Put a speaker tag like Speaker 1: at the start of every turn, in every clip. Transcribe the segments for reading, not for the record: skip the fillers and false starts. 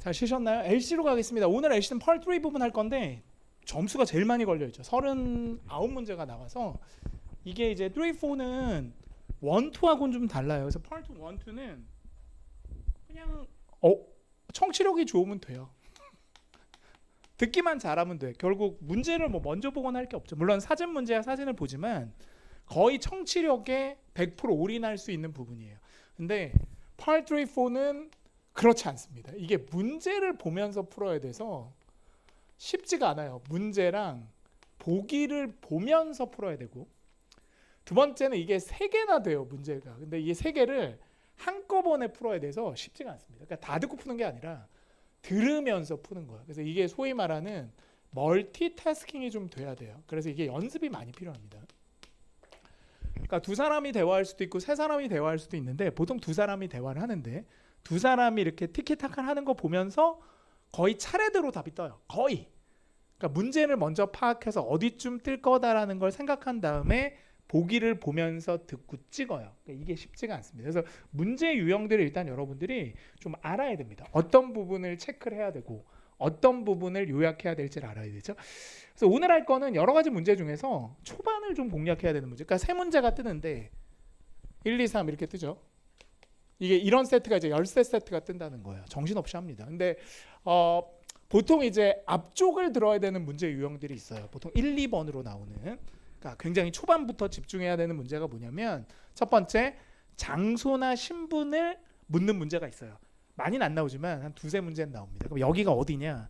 Speaker 1: 잘 쉬셨나요? LC로 가겠습니다. 오늘 LC는 Part 3 부분 할 건데 점수가 제일 많이 걸려 있죠. 39문제가 나와서 이게 이제 3, 4는 1, 2하고는 좀 달라요. 그래서 Part 1, 2는 그냥 청취력이 좋으면 돼요. 듣기만 잘하면 돼. 결국 문제를 뭐 먼저 보거나 할 게 없죠. 물론 사진 문제야 사진을 보지만 거의 청취력에 100% 올인할 수 있는 부분이에요. 근데 Part 3, 4는 그렇지 않습니다. 이게 문제를 보면서 풀어야 돼서 쉽지가 않아요. 문제랑 보기를 보면서 풀어야 되고, 두 번째는 이게 3개나 돼요, 문제가. 근데 이 3개를 한꺼번에 풀어야 돼서 쉽지가 않습니다. 그러니까 다 듣고 푸는 게 아니라 들으면서 푸는 거예요. 그래서 이게 소위 말하는 멀티태스킹이 좀 돼야 돼요. 그래서 이게 연습이 많이 필요합니다. 그러니까 두 사람이 대화할 수도 있고 세 사람이 대화할 수도 있는데 보통 두 사람이 대화를 하는데 두 사람이 이렇게 티키타카 하는 거 보면서 거의 차례대로 답이 떠요. 거의. 그러니까 문제를 먼저 파악해서 어디쯤 뜰 거다라는 걸 생각한 다음에 보기를 보면서 듣고 찍어요. 그러니까 이게 쉽지가 않습니다. 그래서 문제 유형들을 일단 여러분들이 좀 알아야 됩니다. 어떤 부분을 체크를 해야 되고 어떤 부분을 요약해야 될지를 알아야 되죠. 그래서 오늘 할 거는 여러 가지 문제 중에서 초반을 좀 공략해야 되는 문제. 그러니까 세 문제가 뜨는데 1, 2, 3 이렇게 뜨죠. 이게 이런 세트가 이제 열세 세트가 뜬다는 거예요. 정신없이 합니다. 근데 보통 이제 앞쪽을 들어야 되는 문제 유형들이 있어요. 보통 1, 2번으로 나오는. 그러니까 굉장히 초반부터 집중해야 되는 문제가 뭐냐면 첫 번째, 장소나 신분을 묻는 문제가 있어요. 많이는 안 나오지만 한 두세 문제는 나옵니다. 그럼 여기가 어디냐?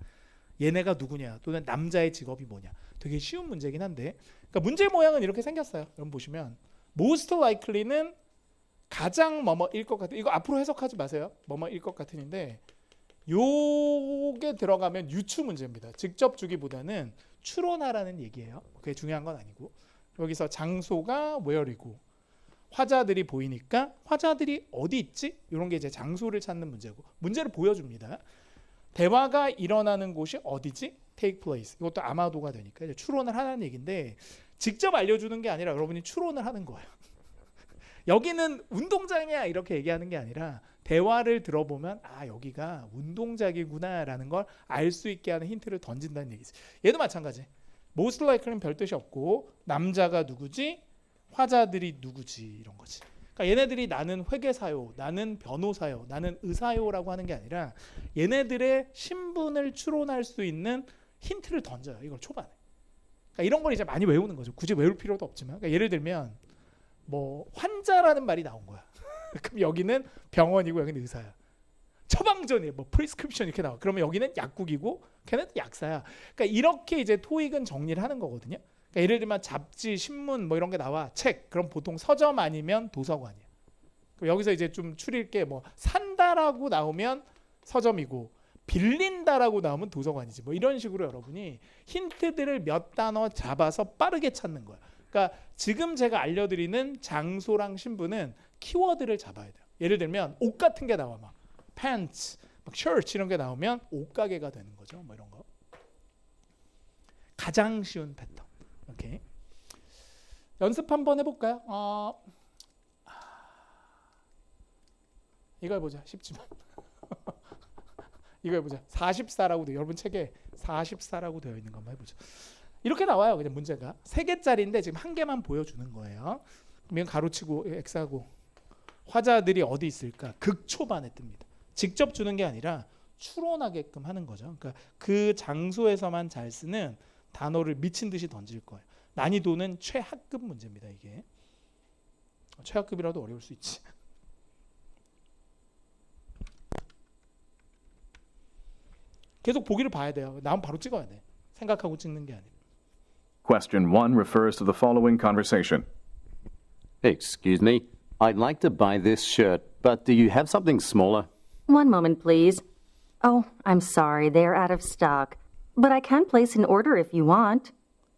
Speaker 1: 얘네가 누구냐? 또는 남자의 직업이 뭐냐? 되게 쉬운 문제긴 한데, 그러니까 문제 모양은 이렇게 생겼어요. 여러분 보시면 most likely는 가장 뭐뭐일 것 같은, 이거 앞으로 해석하지 마세요. 뭐뭐일 것 같은인데 요게 들어가면 유추 문제입니다. 직접 주기보다는 추론하라는 얘기예요. 그게 중요한 건 아니고, 여기서 장소가 where이고 화자들이 보이니까 화자들이 어디 있지? 이런 게 이제 장소를 찾는 문제고, 문제를 보여줍니다. 대화가 일어나는 곳이 어디지? take place. 이것도 아마도가 되니까 이제 추론을 하라는 얘기인데 직접 알려주는 게 아니라 여러분이 추론을 하는 거예요. 여기는 운동장이야 이렇게 얘기하는 게 아니라 대화를 들어보면 아 여기가 운동장이구나 라는 걸 알 수 있게 하는 힌트를 던진다는 얘기죠. 얘도 마찬가지. most likely는 별 뜻이 없고 남자가 누구지? 화자들이 누구지? 이런 거지. 그러니까 얘네들이 나는 회계사요, 나는 변호사요, 나는 의사요라고 하는 게 아니라 얘네들의 신분을 추론할 수 있는 힌트를 던져요. 이걸 초반에. 그러니까 이런 걸 이제 많이 외우는 거죠. 굳이 외울 필요도 없지만. 그러니까 예를 들면 뭐 환자라는 말이 나온 거야. 그럼 여기는 병원이고 여기는 의사야. 처방전이에요. 뭐 프리스크립션 이렇게 나와. 그러면 여기는 약국이고 걔는 약사야. 그러니까 이렇게 이제 토익은 정리를 하는 거거든요. 그러니까 예를 들면 잡지, 신문 뭐 이런 게 나와. 책. 그럼 보통 서점 아니면 도서관이야. 그럼 여기서 이제 좀 추릴 게 뭐 산다라고 나오면 서점이고 빌린다라고 나오면 도서관이지. 뭐 이런 식으로 여러분이 힌트들을 몇 단어 잡아서 빠르게 찾는 거야. 그러니까 지금 제가 알려드리는 장소랑 신분은 키워드를 잡아야 돼요. 예를 들면 옷 같은 게 나와 막 pants, 막 shirt 이런 게 나오면 옷가게가 되는 거죠. 뭐 이런 거. 가장 쉬운 패턴. 오케이. 연습 한번 해볼까요? 이거 해보자. 쉽지만. 이거 해보자. 44라고 돼. 여러분 책에 44라고 되어 있는 거 한번 해보죠. 이렇게 나와요. 그냥 문제가 3개짜리인데 지금 1개만 보여주는 거예요. 그러면 가로치고 X하고 화자들이 어디 있을까? 극초반에 뜹니다. 직접 주는 게 아니라 추론하게끔 하는 거죠. 그러니까 그 장소에서만 잘 쓰는 단어를 미친 듯이 던질 거예요. 난이도는 최하급 문제입니다. 이게 최하급이라도 어려울 수 있지. 계속 보기를 봐야 돼요. 나오면 바로 찍어야 돼. 생각하고 찍는 게 아니라.
Speaker 2: Question 1 refers to the following conversation.
Speaker 3: Excuse me, I'd like to buy this shirt, but do you have something smaller?
Speaker 4: One moment, please. Oh, I'm sorry, they're out of stock. But I can place an order if you want.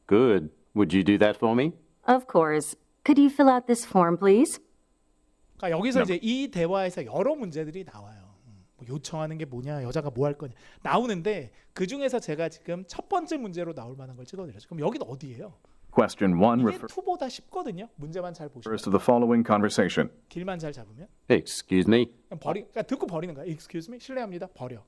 Speaker 3: Good. Would you do that for me?
Speaker 4: Of course. Could you fill out this form, please?
Speaker 1: 그러니까 여기서 이제 이 대화에서 여러 문제들이 나와요. 뭐 요청하는 게 뭐냐, 여자가 뭐 할 거냐 나오는데 그 중에서 제가 지금 첫 번째 문제로 나올 만한 걸 찍어드렸죠. 그럼 여기는 어디예요?
Speaker 2: Question 1
Speaker 1: 이게
Speaker 2: refers
Speaker 1: 2보다 쉽거든요. 문제만 잘 보시면,
Speaker 2: to the following conversation.
Speaker 1: 길만 잘 잡으면
Speaker 3: Excuse me,
Speaker 1: 그냥 그러니까 듣고 버리는 거야. Excuse me, 실례합니다. 버려.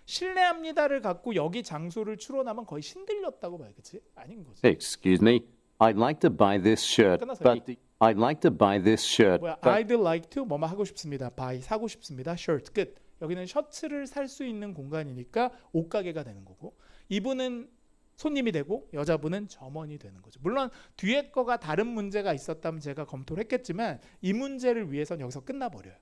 Speaker 1: 신뢰합니다를 갖고 여기 장소를 추론하면 거의 신들렸다고 봐요. 그치? 아닌 거지.
Speaker 3: Excuse me, I'd like to buy this shirt,
Speaker 1: 끝났어요.
Speaker 3: but I'd like to buy this shirt,
Speaker 1: 뭐야?
Speaker 3: but
Speaker 1: I'd like to 뭐뭐 하고 싶습니다. buy 사고 싶습니다. shirt 끝. 여기는 셔츠를 살 수 있는 공간이니까 옷가게가 되는 거고 이분은 손님이 되고 여자분은 점원이 되는 거죠. 물론 뒤에 거가 다른 문제가 있었다면 제가 검토를 했겠지만 이 문제를 위해서는 여기서 끝나버려요.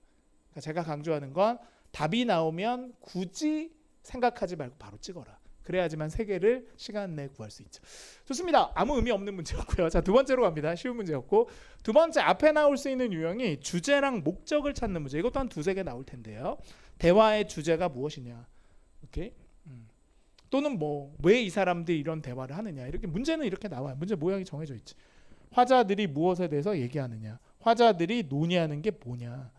Speaker 1: 그러니까 제가 강조하는 건 답이 나오면 굳이 생각하지 말고 바로 찍어라. 그래야지만 세 개를 시간 내에 구할 수 있죠. 좋습니다. 아무 의미 없는 문제였고요. 자, 두 번째로 갑니다. 쉬운 문제였고 두 번째 앞에 나올 수 있는 유형이 주제랑 목적을 찾는 문제. 이것도 한 두세 개 나올 텐데요. 대화의 주제가 무엇이냐. 오케이. 또는 뭐 왜 이 사람들이 이런 대화를 하느냐. 이렇게 문제는 이렇게 나와요. 문제 모양이 정해져 있지. 화자들이 무엇에 대해서 얘기하느냐. 화자들이 논의하는 게 뭐냐.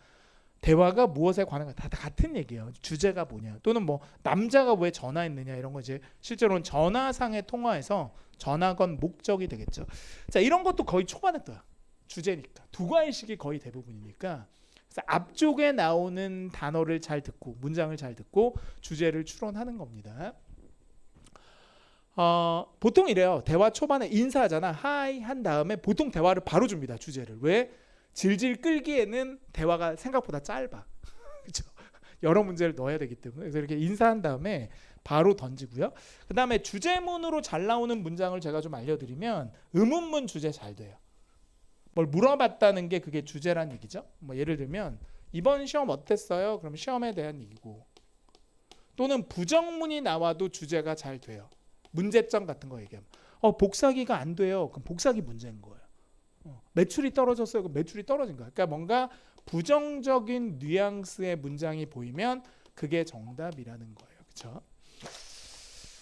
Speaker 1: 대화가 무엇에 관한가 다 같은 얘기예요. 주제가 뭐냐. 또는 뭐 남자가 왜 전화했느냐 이런 거 이제 실제로는 전화상의 통화에서 전화건 목적이 되겠죠. 자, 이런 것도 거의 초반에 떠요. 주제니까. 두 과일식이 거의 대부분이니까. 그래서 앞쪽에 나오는 단어를 잘 듣고 문장을 잘 듣고 주제를 추론하는 겁니다. 보통 이래요. 대화 초반에 인사하잖아. 하이 한 다음에 보통 대화를 바로 줍니다. 주제를. 왜? 질질 끌기에는 대화가 생각보다 짧아. 그렇죠? 여러 문제를 넣어야 되기 때문에 그래서 이렇게 인사한 다음에 바로 던지고요. 그 다음에 주제문으로 잘 나오는 문장을 제가 좀 알려드리면 의문문 주제 잘 돼요. 뭘 물어봤다는 게 그게 주제란 얘기죠. 뭐 예를 들면 이번 시험 어땠어요? 그럼 시험에 대한 얘기고 또는 부정문이 나와도 주제가 잘 돼요. 문제점 같은 거 얘기하면 복사기가 안 돼요. 그럼 복사기 문제인 거예요. 매출이 떨어졌어요. 그럼 매출이 떨어진 거야. 그러니까 뭔가 부정적인 뉘앙스의 문장이 보이면 그게 정답이라는 거예요. 그렇죠?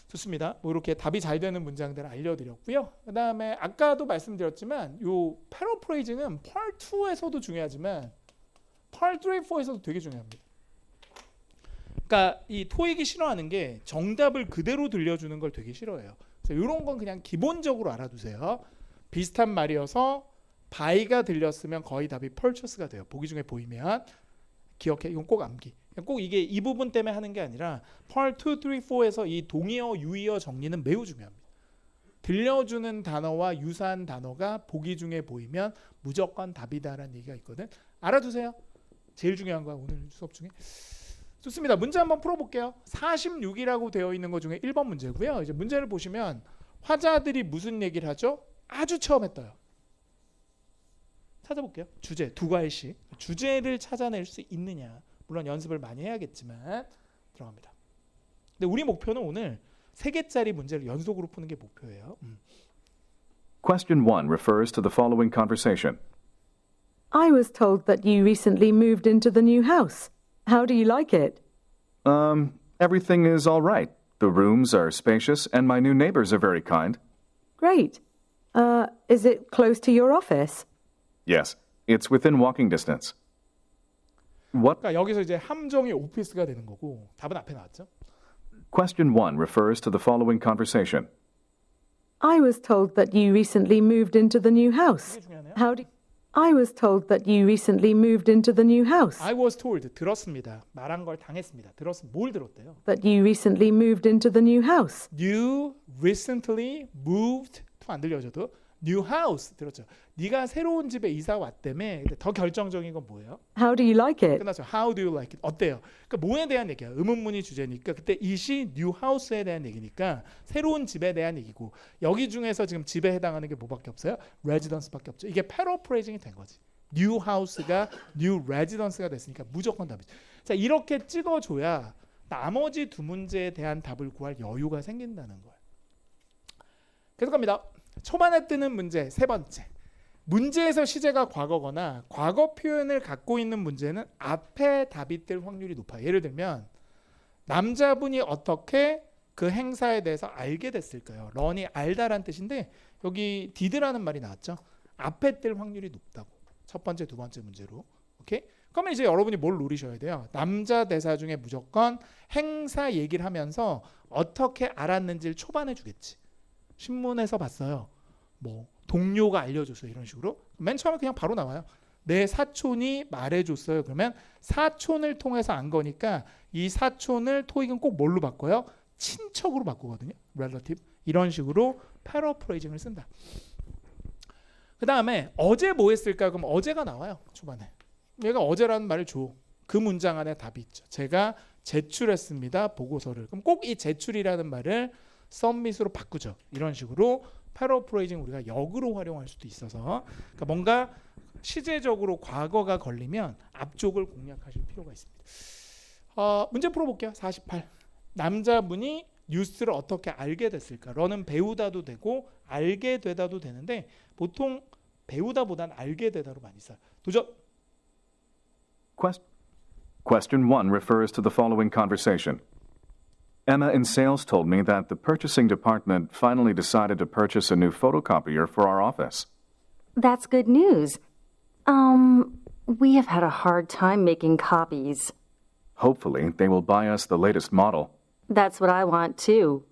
Speaker 1: 좋습니다. 뭐 이렇게 답이 잘 되는 문장들을 알려드렸고요. 그 다음에 아까도 말씀드렸지만 요 패러프레이징은 Part 2에서도 중요하지만 Part 3, 4에서도 되게 중요합니다. 그러니까 이 토익이 싫어하는 게 정답을 그대로 들려주는 걸 되게 싫어해요. 그래서 이런 건 그냥 기본적으로 알아두세요. 비슷한 말이어서 by가 들렸으면 거의 답이 purchase가 돼요. 보기 중에 보이면 기억해. 이건 꼭 암기. 꼭 이게 이 부분 때문에 하는 게 아니라 part 2, 3, 4에서 이 동의어, 유의어 정리는 매우 중요합니다. 들려주는 단어와 유사한 단어가 보기 중에 보이면 무조건 답이다라는 얘기가 있거든. 알아두세요. 제일 중요한 거야 오늘 수업 중에. 좋습니다. 문제 한번 풀어볼게요. 46이라고 되어 있는 것 중에 1번 문제고요. 이제 문제를 보시면 화자들이 무슨 얘기를 하죠? 아주 처음에 떠요. 찾아볼게요. 주제 두 과일씩 주제를 찾아낼 수 있느냐. 물론 연습을 많이 해야겠지만 들어갑니다. 근데 우리 목표는 오늘 3개짜리 문제를 연속으로 푸는 게 목표예요.
Speaker 2: Question 1 refers to the following conversation.
Speaker 5: I was told that you recently moved into the new house. How do you like it?
Speaker 2: Everything is all right. The rooms are spacious and my new neighbors are very kind.
Speaker 5: Great. Is it close to your office?
Speaker 2: Yes, it's within walking distance. What?
Speaker 1: 그러니까 여기서 이제 함정이 오피스가 되는 거고 답은 앞에 나왔죠.
Speaker 2: Question 1 refers to the following conversation.
Speaker 5: I was told that you recently moved into the new house.
Speaker 1: 이게 중요하네요.
Speaker 5: I was told that you recently moved into the new house.
Speaker 1: I was told 들었습니다. 말한 걸 당했습니다. 뭘 들었대요?
Speaker 5: That you recently moved into the new house.
Speaker 1: You recently moved 안 들려줘도 new house 들었죠. 네가 새로운 집에 이사 왔다며. 더 결정적인 건 뭐예요?
Speaker 5: How do you like it?
Speaker 1: 끝났죠. How do you like it? 어때요? 그러니까 뭐에 대한 얘기야? 의문문이 주제니까 그때 it이 new house에 대한 얘기니까 새로운 집에 대한 얘기고 여기 중에서 지금 집에 해당하는 게 뭐밖에 없어요? residence밖에 없죠. 이게 paraphrasing이 된 거지. new house가 new residence가 됐으니까 무조건 답이죠. 자, 이렇게 찍어줘야 나머지 두 문제에 대한 답을 구할 여유가 생긴다는 거예요. 계속 갑니다. 초반에 뜨는 문제 세 번째. 문제에서 시제가 과거거나 과거 표현을 갖고 있는 문제는 앞에 답이 뜰 확률이 높아요. 예를 들면 남자분이 어떻게 그 행사에 대해서 알게 됐을까요? 런이 알다란 뜻인데 여기 did라는 말이 나왔죠. 앞에 뜰 확률이 높다고. 첫 번째, 두 번째 문제로. 오케이? 그러면 이제 여러분이 뭘 노리셔야 돼요? 남자 대사 중에 무조건 행사 얘기를 하면서 어떻게 알았는지를 초반에 주겠지. 신문에서 봤어요. 뭐 동료가 알려줬어요. 이런 식으로. 맨 처음에 그냥 바로 나와요. 내 사촌이 말해줬어요. 그러면 사촌을 통해서 안 거니까 이 사촌을 토익은 꼭 뭘로 바꿔요? 친척으로 바꾸거든요. relative. 이런 식으로 paraphrasing을 쓴다. 그 다음에 어제 뭐 했을까? 그럼 어제가 나와요. 초반에. 얘가 어제라는 말을 줘. 그 문장 안에 답이 있죠. 제가 제출했습니다. 보고서를. 그럼 꼭 이 제출이라는 말을 submit으로 바꾸죠. 이런 식으로 paraphrasing 우리가 역으로 활용할 수도 있어서 그러니까 뭔가 시제적으로 과거가 걸리면 앞쪽을 공략하실 필요가 있습니다. 문제 풀어볼게요. 48. 남자분이 뉴스를 어떻게 알게 됐을까? 러는 배우다도 되고 알게 되다도 되는데 보통 배우다보단 알게 되다로 많이 써요. 도전.
Speaker 2: Question 1 refers to the following conversation. Emma in sales told me that the purchasing department finally decided to purchase a new photocopier for our office.
Speaker 4: That's good news. We have had a hard time making copies.
Speaker 2: Hopefully, they will buy us the latest model.
Speaker 4: That's what I want too.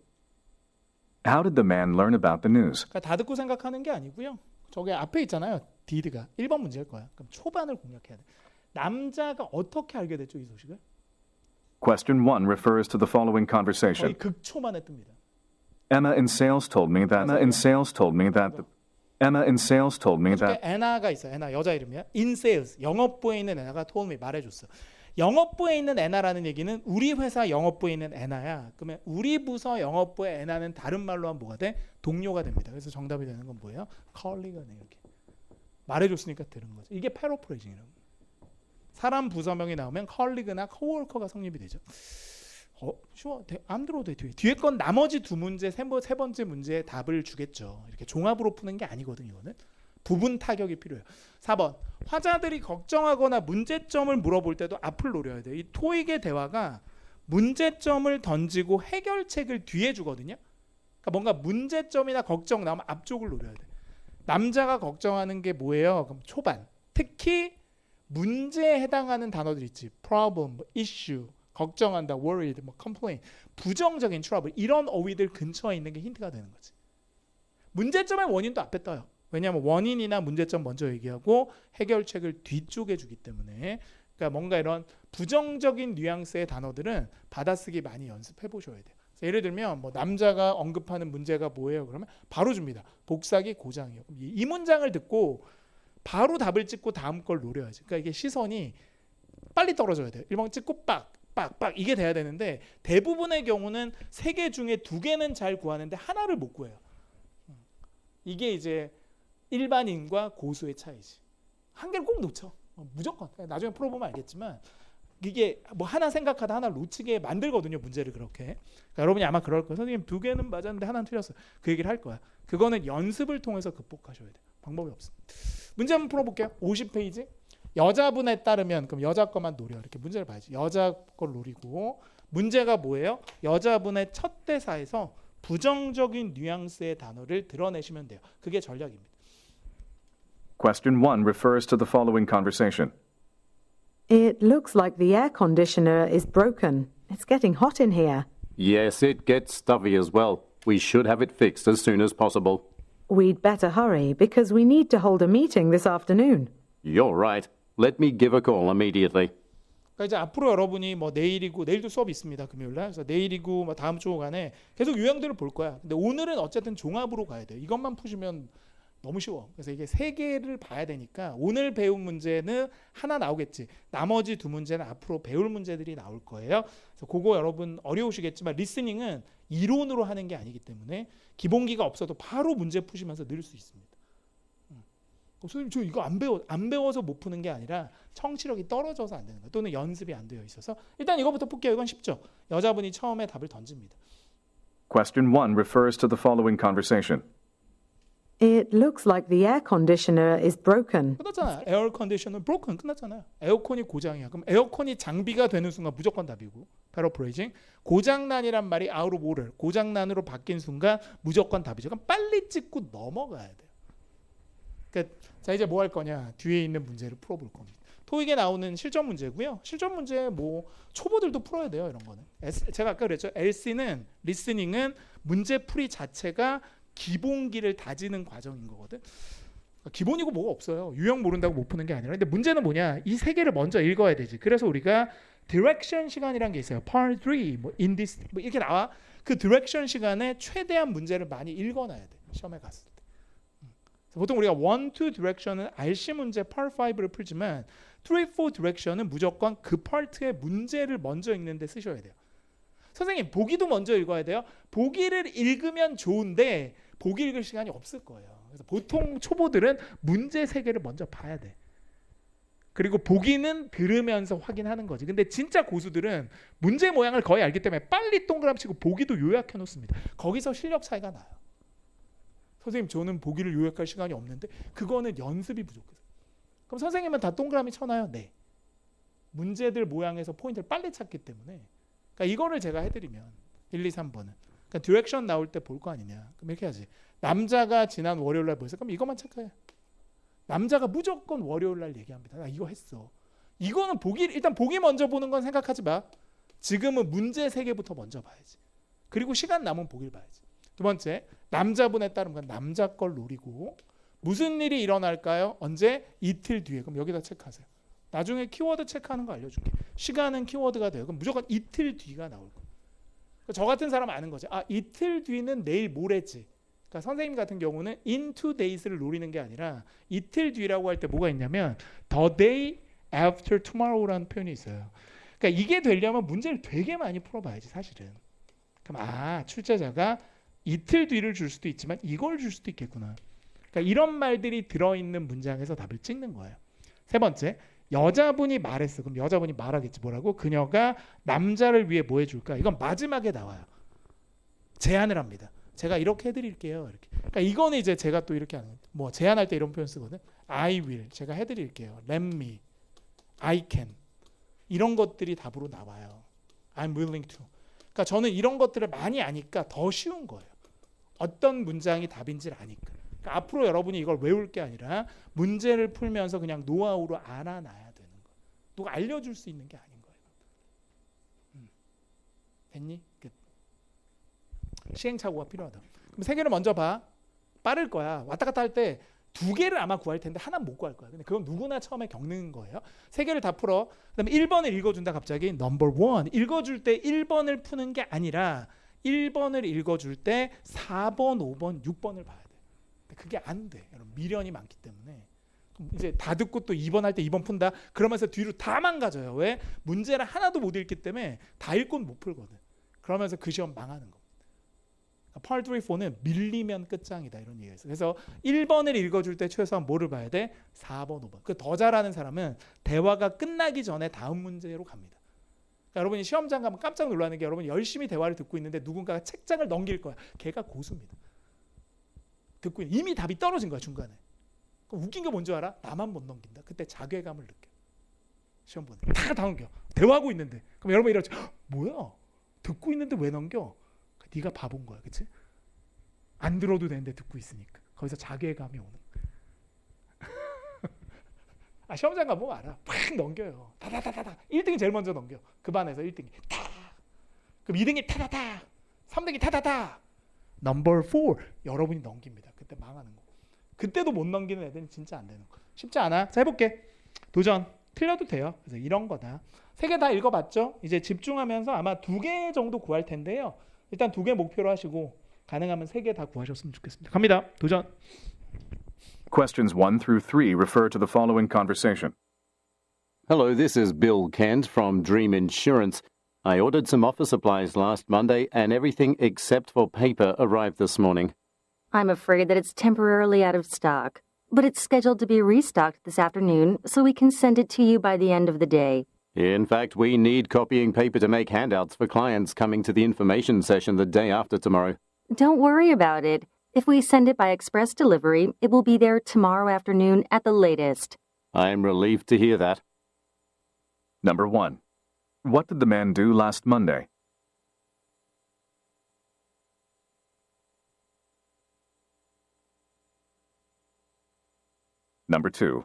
Speaker 2: How did the man learn about the news?
Speaker 1: 그러니까 다 듣고 생각하는 게 아니고요. 저게 앞에 있잖아요. did가 1번 문제일 거야. 그럼 초반을 공략해야 돼. 남자가 어떻게 알게 됐죠, 이 소식을?
Speaker 2: Question 1 refers to the following
Speaker 1: 거의
Speaker 2: conversation.
Speaker 1: 극초반에 뜹니다.
Speaker 2: Emma in sales told me that
Speaker 1: 어떻게 애나가 있어요. 애나 여자 이름이야. In sales 영업부에 있는 애나가 told me 말해줬어. 영업부에 있는 애나라는 얘기는 우리 회사 영업부에 있는 애나야. 그러면 우리 부서 영업부의 애나는 다른 말로 하면 뭐가 돼? 동료가 됩니다. 그래서 정답이 되는 건 뭐예요? 컬리가네. 이렇게 말해줬으니까 들은 거죠. 이게 패러프레이징이라고. 사람 부서명이 나오면 컬리그나 코워커가 성립이 되죠. 쉬워. 안 들어도 돼. 뒤에 건 나머지 두 문제, 세 번째 문제에 답을 주겠죠. 이렇게 종합으로 푸는 게 아니거든. 이거는 부분 타격이 필요해요. 4번. 화자들이 걱정하거나 문제점을 물어볼 때도 앞을 노려야 돼요. 이 토익의 대화가 문제점을 던지고 해결책을 뒤에 주거든요. 그러니까 뭔가 문제점이나 걱정 나오면 앞쪽을 노려야 돼. 남자가 걱정하는 게 뭐예요? 그럼 초반. 특히 문제에 해당하는 단어들 있지. problem, issue, 걱정한다, worried, complain, 부정적인 trouble 이런 어휘들 근처에 있는 게 힌트가 되는 거지. 문제점의 원인도 앞에 떠요. 왜냐하면 원인이나 문제점 먼저 얘기하고 해결책을 뒤쪽에 주기 때문에 그러니까 뭔가 이런 부정적인 뉘앙스의 단어들은 받아쓰기 많이 연습해 보셔야 돼요. 예를 들면 뭐 남자가 언급하는 문제가 뭐예요? 그러면 바로 줍니다. 복사기 고장이요. 이 문장을 듣고 바로 답을 찍고 다음 걸 노려야지. 그러니까 이게 시선이 빨리 떨어져야 돼요. 1번 찍고 빡 이게 돼야 되는데 대부분의 경우는 3개 중에 2개는 잘 구하는데 하나를 못 구해요. 이게 이제 일반인과 고수의 차이지. 한 개를 꼭 놓쳐. 무조건. 나중에 풀어보면 알겠지만 이게 뭐 하나 생각하다 하나 놓치게 만들거든요. 문제를 그렇게. 그러니까 여러분이 아마 그럴 거예요. 선생님 2개는 맞았는데 하나는 틀렸어요. 그 얘기를 할 거야. 그거는 연습을 통해서 극복하셔야 돼요. 방법이 없습니다. 문제 한번 풀어볼게요. 50페이지. 여자분에 따르면 그럼 여자 거만 노려. 이렇게 문제를 봐야지. 여자 걸 노리고 문제가 뭐예요? 여자분의 첫 대사에서 부정적인 뉘앙스의 단어를 드러내시면 돼요. 그게 전략입니다.
Speaker 2: Question 1 refers to the following conversation.
Speaker 5: It looks like the air conditioner is broken. It's getting hot in here.
Speaker 3: Yes, it gets stuffy as well. We should have it fixed as soon as possible.
Speaker 5: We'd better hurry because we need to hold a meeting this afternoon.
Speaker 3: You're right. Let me give a call immediately.
Speaker 1: 그러니까 이제 앞으로 여러분이 뭐 내일이고 내일도 수업이 있습니다. 금요일날. 그래서 내일이고 뭐 다음 주 간에 계속 유형들을 볼 거야. 근데 오늘은 어쨌든 종합으로 가야 돼요. 이것만 푸시면 너무 쉬워. 그래서 이게 3개를 봐야 되니까 오늘 배운 문제는 하나 나오겠지. 나머지 2 문제는 앞으로 배울 문제들이 나올 거예요. 그래서 그거 여러분 어려우시겠지만 리스닝은 이론으로 하는 게 아니기 때문에 기본기가 없어도 바로 문제 푸시면서 늘 수 있습니다. 선생님 저 이거 안 배워서 못 푸는 게 아니라 청취력이 떨어져서 안 되는 거예요. 또는 연습이 안 되어 있어서 일단 이거부터 풀게요. 이건 쉽죠. 여자분이 처음에 답을 던집니다.
Speaker 2: Question 1 refers to the following conversation.
Speaker 5: It looks like the air conditioner is broken.
Speaker 1: 끝났잖아요. 에어 컨디셔너 broken 끝났잖아요. 에어컨이 고장이야. 그럼 에어컨이 장비가 되는 순간 무조건 답이고. paraphrasing. 고장난이란 말이 out of order. 고장난으로 바뀐 순간 무조건 답이죠. 그럼 빨리 찍고 넘어가야 돼요. 그러니까 자 이제 뭐 할 거냐? 뒤에 있는 문제를 풀어볼 겁니다. 토익에 나오는 실전 문제고요. 실전 문제 뭐 초보들도 풀어야 돼요. 이런 거는. 제가 아까 그랬죠. LC는 리스닝은 문제 풀이 자체가 기본기를 다지는 과정인 거거든. 기본이고 뭐가 없어요. 유형 모른다고 못 푸는 게 아니라. 근데 문제는 뭐냐? 이 세 개를 먼저 읽어야 되지. 그래서 우리가 디렉션 시간이란 게 있어요. Part 3, 뭐 in this 뭐 이렇게 나와. 그 디렉션 시간에 최대한 문제를 많이 읽어놔야 돼. 시험에 갔을 때. 보통 우리가 1, 2 디렉션은 RC 문제 Part 5를 풀지만 3, 4 디렉션은 무조건 그 파트의 문제를 먼저 읽는데 쓰셔야 돼요. 선생님 보기도 먼저 읽어야 돼요. 보기를 읽으면 좋은데 보기 읽을 시간이 없을 거예요. 그래서 보통 초보들은 문제 세 개를 먼저 봐야 돼. 그리고 보기는 들으면서 확인하는 거지. 근데 진짜 고수들은 문제 모양을 거의 알기 때문에 빨리 동그라미 치고 보기도 요약해 놓습니다. 거기서 실력 차이가 나요. 선생님 저는 보기를 요약할 시간이 없는데 그거는 연습이 부족해서. 그럼 선생님은 다 동그라미 쳐놔요? 네. 문제들 모양에서 포인트를 빨리 찾기 때문에. 그러니까 이거를 제가 해드리면 1, 2, 3번은 그러니까 디렉션 나올 때 볼 거 아니냐. 그럼 이렇게 하지. 남자가 지난 월요일 날 뭐했어? 그럼 이것만 체크해. 남자가 무조건 월요일 날 얘기합니다. 나 이거 했어. 이거는 보기 일단 보기 먼저 보는 건 생각하지 마. 지금은 문제 3개부터 먼저 봐야지. 그리고 시간 남은 보기를 봐야지. 두 번째, 남자분에 따른 건 남자 걸 노리고 무슨 일이 일어날까요? 언제? 이틀 뒤에. 그럼 여기다 체크하세요. 나중에 키워드 체크하는 거 알려줄게. 시간은 키워드가 돼요. 그럼 무조건 이틀 뒤가 나올 거예요. 저 같은 사람 아는 거지. 아, 이틀 뒤는 내일 모레지. 그러니까 선생님 같은 경우는 in 2 days를 노리는 게 아니라 이틀 뒤라고 할 때 뭐가 있냐면 the day after tomorrow라는 표현이 있어요. 그러니까 이게 되려면 문제를 되게 많이 풀어봐야지 사실은. 그럼 출제자가 이틀 뒤를 줄 수도 있지만 이걸 줄 수도 있겠구나. 그러니까 이런 말들이 들어있는 문장에서 답을 찍는 거예요. 세 번째, 여자분이 말했어. 그럼 여자분이 말하겠지. 뭐라고? 그녀가 남자를 위해 뭐 해줄까? 이건 마지막에 나와요. 제안을 합니다. 제가 이렇게 해드릴게요. 이렇게. 그러니까 이거는 이제 제가 또 이렇게 하는 뭐 제안할 때 이런 표현 쓰거든. I will. 제가 해드릴게요. Let me. I can. 이런 것들이 답으로 나와요. I'm willing to. 그러니까 저는 이런 것들을 많이 아니까 더 쉬운 거예요. 어떤 문장이 답인지를 아니까. 그러니까 앞으로 여러분이 이걸 외울 게 아니라 문제를 풀면서 그냥 노하우로 알아놔야 되는 거예요. 누가 알려줄 수 있는 게 아닌 거예요. 됐니? 끝. 시행착오가 필요하다. 그럼 3개를 먼저 봐. 빠를 거야. 왔다 갔다 할 때 2개를 아마 구할 텐데 하나는 못 구할 거야. 근데 그건 누구나 처음에 겪는 거예요. 3개를 다 풀어. 그다음에 1번을 읽어준다 갑자기. 넘버 1. 읽어줄 때 1번을 푸는 게 아니라 1번을 읽어줄 때 4번, 5번, 6번을 봐야 돼. 그게 안 돼. 여러분 미련이 많기 때문에. 이제 다 듣고 또 2번 할 때 2번 푼다. 그러면서 뒤로 다 망가져요. 왜? 문제를 하나도 못 읽기 때문에 다 읽고는 못 풀거든. 그러면서 그 시험 망하는 거. Part 3, 4는 밀리면 끝장이다 이런 얘기가 있어요. 그래서 1번을 읽어줄 때 최소한 뭐를 봐야 돼? 4번, 5번. 그 더 잘하는 사람은 대화가 끝나기 전에 다음 문제로 갑니다. 그러니까 여러분이 시험장 가면 깜짝 놀라는 게 여러분이 열심히 대화를 듣고 있는데 누군가가 책장을 넘길 거야. 걔가 고수입니다. 듣고 있는 이미 답이 떨어진 거야 중간에. 그럼 웃긴 게 뭔지 알아? 나만 못 넘긴다. 그때 자괴감을 느껴. 시험 보는 다 넘겨. 대화하고 있는데. 그럼 여러분 이러죠. 뭐야? 듣고 있는데 왜 넘겨? 네가 바본 거야, 그렇지? 안 들어도 되는데 듣고 있으니까 거기서 자괴감이 오는 거야. 시험장 가보면 알아. 팍 넘겨요. 다다다다다. 1등이 제일 먼저 넘겨. 그 반에서 1등이 다. 그럼 2등이 타다다. 3등이 타다다. 넘버 4 여러분이 넘깁니다. 그때 망하는 거. 그때도 못 넘기는 애들은 진짜 안 되는 거. 쉽지 않아. 자 해볼게. 도전. 틀려도 돼요. 그래서 이런 거다. 3개 다 읽어봤죠? 이제 집중하면서 아마 2개 정도 구할 텐데요. 일단 2개 목표로 하시고 가능하면 3개 다 구하셨으면 좋겠습니다. 갑니다. 도전.
Speaker 2: Questions 1 through 3 refer to the following conversation.
Speaker 3: Hello, this is Bill Kent from Dream Insurance. I ordered some office supplies last Monday and everything except for paper arrived this morning.
Speaker 4: I'm afraid that it's temporarily out of stock, but it's scheduled to be restocked this afternoon, so we can send it to you by the end of the day.
Speaker 3: In fact, we need copying paper to make handouts for clients coming to the information session the day after tomorrow.
Speaker 4: Don't worry about it. If we send it by express delivery, it will be there tomorrow afternoon at the latest.
Speaker 3: I'm relieved to hear that.
Speaker 2: Number 1. What did the man do last Monday? Number 2.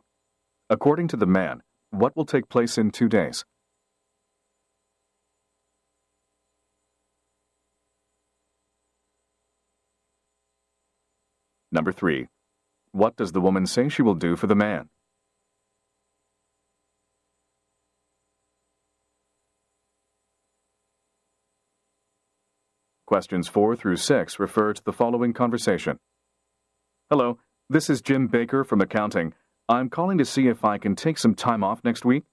Speaker 2: According to the man, what will take place in 2 days? Number 3. What does the woman say she will do for the man? Questions 4 through 6 refer to the following conversation. Hello, this is Jim Baker from accounting. I'm calling to see if I can take some time off next week.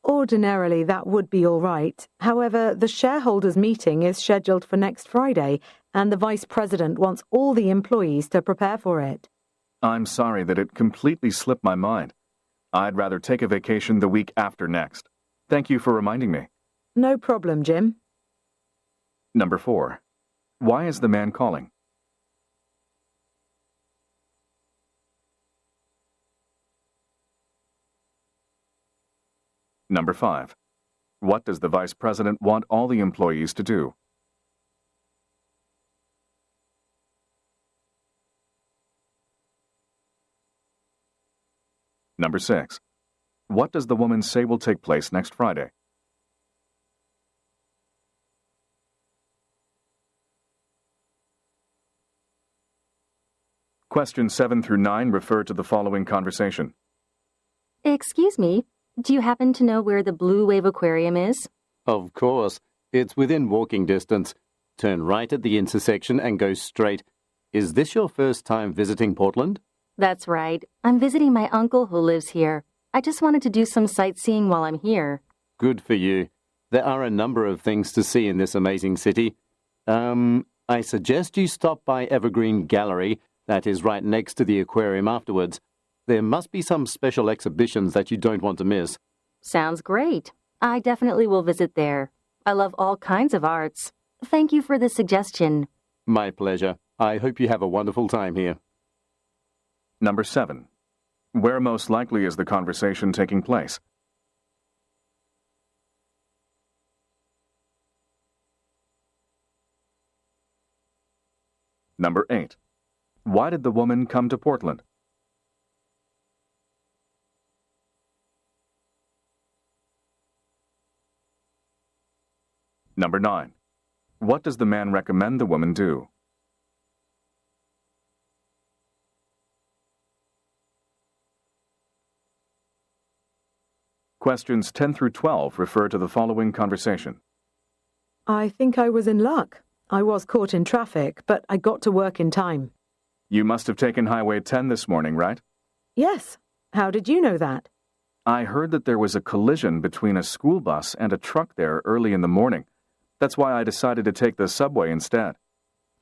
Speaker 5: Ordinarily, that would be all right. However, the shareholders' meeting is scheduled for next Friday, and the Vice President wants all the employees to prepare for it.
Speaker 2: I'm sorry that it completely slipped my mind. I'd rather take a vacation the week after next. Thank you for reminding me.
Speaker 5: No problem, Jim.
Speaker 2: Number 4. Why is the man calling? Number 5. What does the Vice President want all the employees to do? Number 6. What does the woman say will take place next Friday? Questions 7 through 9 refer to the following conversation.
Speaker 4: Excuse me, do you happen to know where the Blue Wave Aquarium is?
Speaker 3: Of course. It's within walking distance. Turn right at the intersection and go straight. Is this your first time visiting Portland?
Speaker 4: That's right. I'm visiting my uncle who lives here. I just wanted to do some sightseeing while I'm here.
Speaker 3: Good for you. There are a number of things to see in this amazing city. I suggest you stop by Evergreen Gallery, that is right next to the aquarium afterwards. There must be some special exhibitions that you don't want to miss.
Speaker 4: Sounds great. I definitely will visit there. I love all kinds of arts. Thank you for the suggestion.
Speaker 3: My pleasure. I hope you have a wonderful time here.
Speaker 2: Number 7. Where most likely is the conversation taking place? Number 8. Why did the woman come to Portland? Number 9. What does the man recommend the woman do? Questions 10 through 12 refer to the following conversation.
Speaker 5: I think I was in luck. I was caught in traffic, but I got to work in time.
Speaker 2: You must have taken Highway 10 this morning, right?
Speaker 5: Yes. How did you know that?
Speaker 2: I heard that there was a collision between a school bus and a truck there early in the morning. That's why I decided to take the subway instead.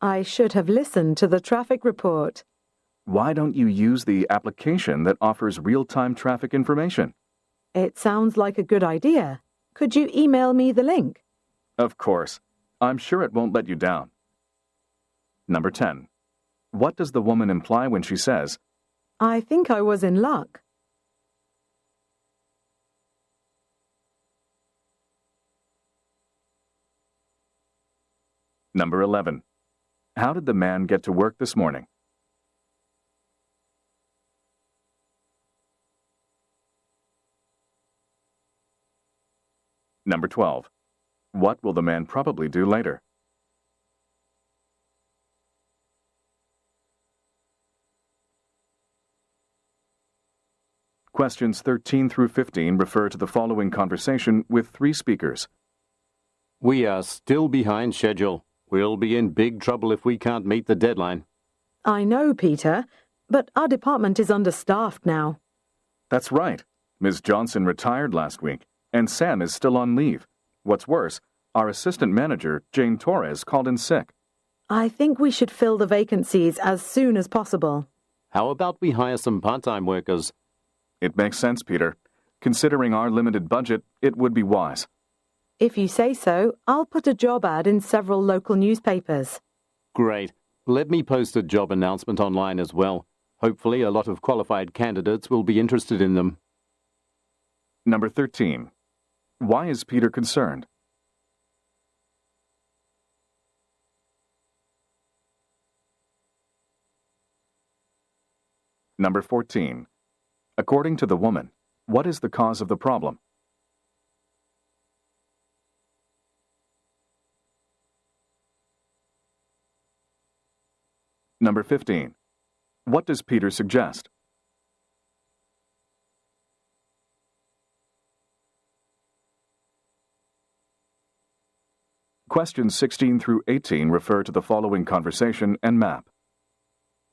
Speaker 5: I should have listened to the traffic report.
Speaker 2: Why don't you use the application that offers real-time traffic information?
Speaker 5: It sounds like a good idea. Could you email me the link?
Speaker 2: Of course. I'm sure it won't let you down. Number 10. What does the woman imply when she says,
Speaker 5: I think I was in luck.
Speaker 2: Number 11. How did the man get to work this morning? Number 12. What will the man probably do later? Questions 13 through 15 refer to the following conversation with 3 speakers.
Speaker 3: We are still behind schedule. We'll be in big trouble if we can't meet the deadline.
Speaker 5: I know, Peter, but our department is understaffed now.
Speaker 2: That's right. Ms. Johnson retired last week, and Sam is still on leave. What's worse, our assistant manager, Jane Torres, called in sick.
Speaker 5: I think we should fill the vacancies as soon as possible.
Speaker 3: How about we hire some part-time workers?
Speaker 2: It makes sense, Peter. Considering our limited budget, it would be wise.
Speaker 5: If you say so, I'll put a job ad in several local newspapers.
Speaker 3: Great. Let me post a job announcement online as well. Hopefully a lot of qualified candidates will be interested in them.
Speaker 2: Number 13. Why is Peter concerned? Number 14. According to the woman, what is the cause of the problem? Number 15. What does Peter suggest? Questions 16 through 18 refer to the following conversation and map.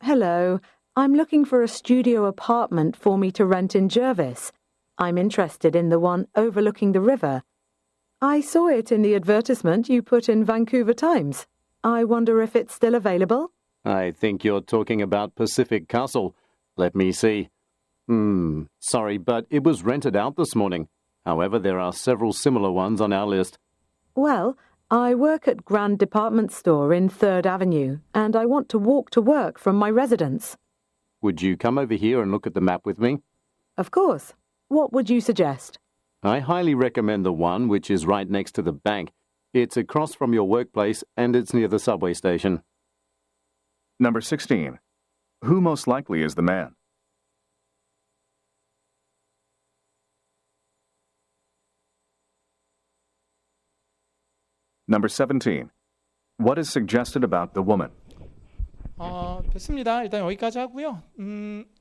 Speaker 5: Hello, I'm looking for a studio apartment for me to rent in Jervis. I'm interested in the one overlooking the river. I saw it in the advertisement you put in Vancouver Times. I wonder if it's still available?
Speaker 3: I think you're talking about Pacific Castle. Let me see. Sorry, but it was rented out this morning. However, there are several similar ones on our list.
Speaker 5: Well, I work at Grand Department Store in 3rd Avenue, and I want to walk to work from my residence.
Speaker 3: Would you come over here and look at the map with me?
Speaker 5: Of course. What would you suggest?
Speaker 3: I highly recommend the one which is right next to the bank. It's across from your workplace and it's near the subway station.
Speaker 2: Number 16. Who most likely is the man? Number 17. What is suggested about the woman?
Speaker 1: 됐습니다. 일단 여기까지 하고요.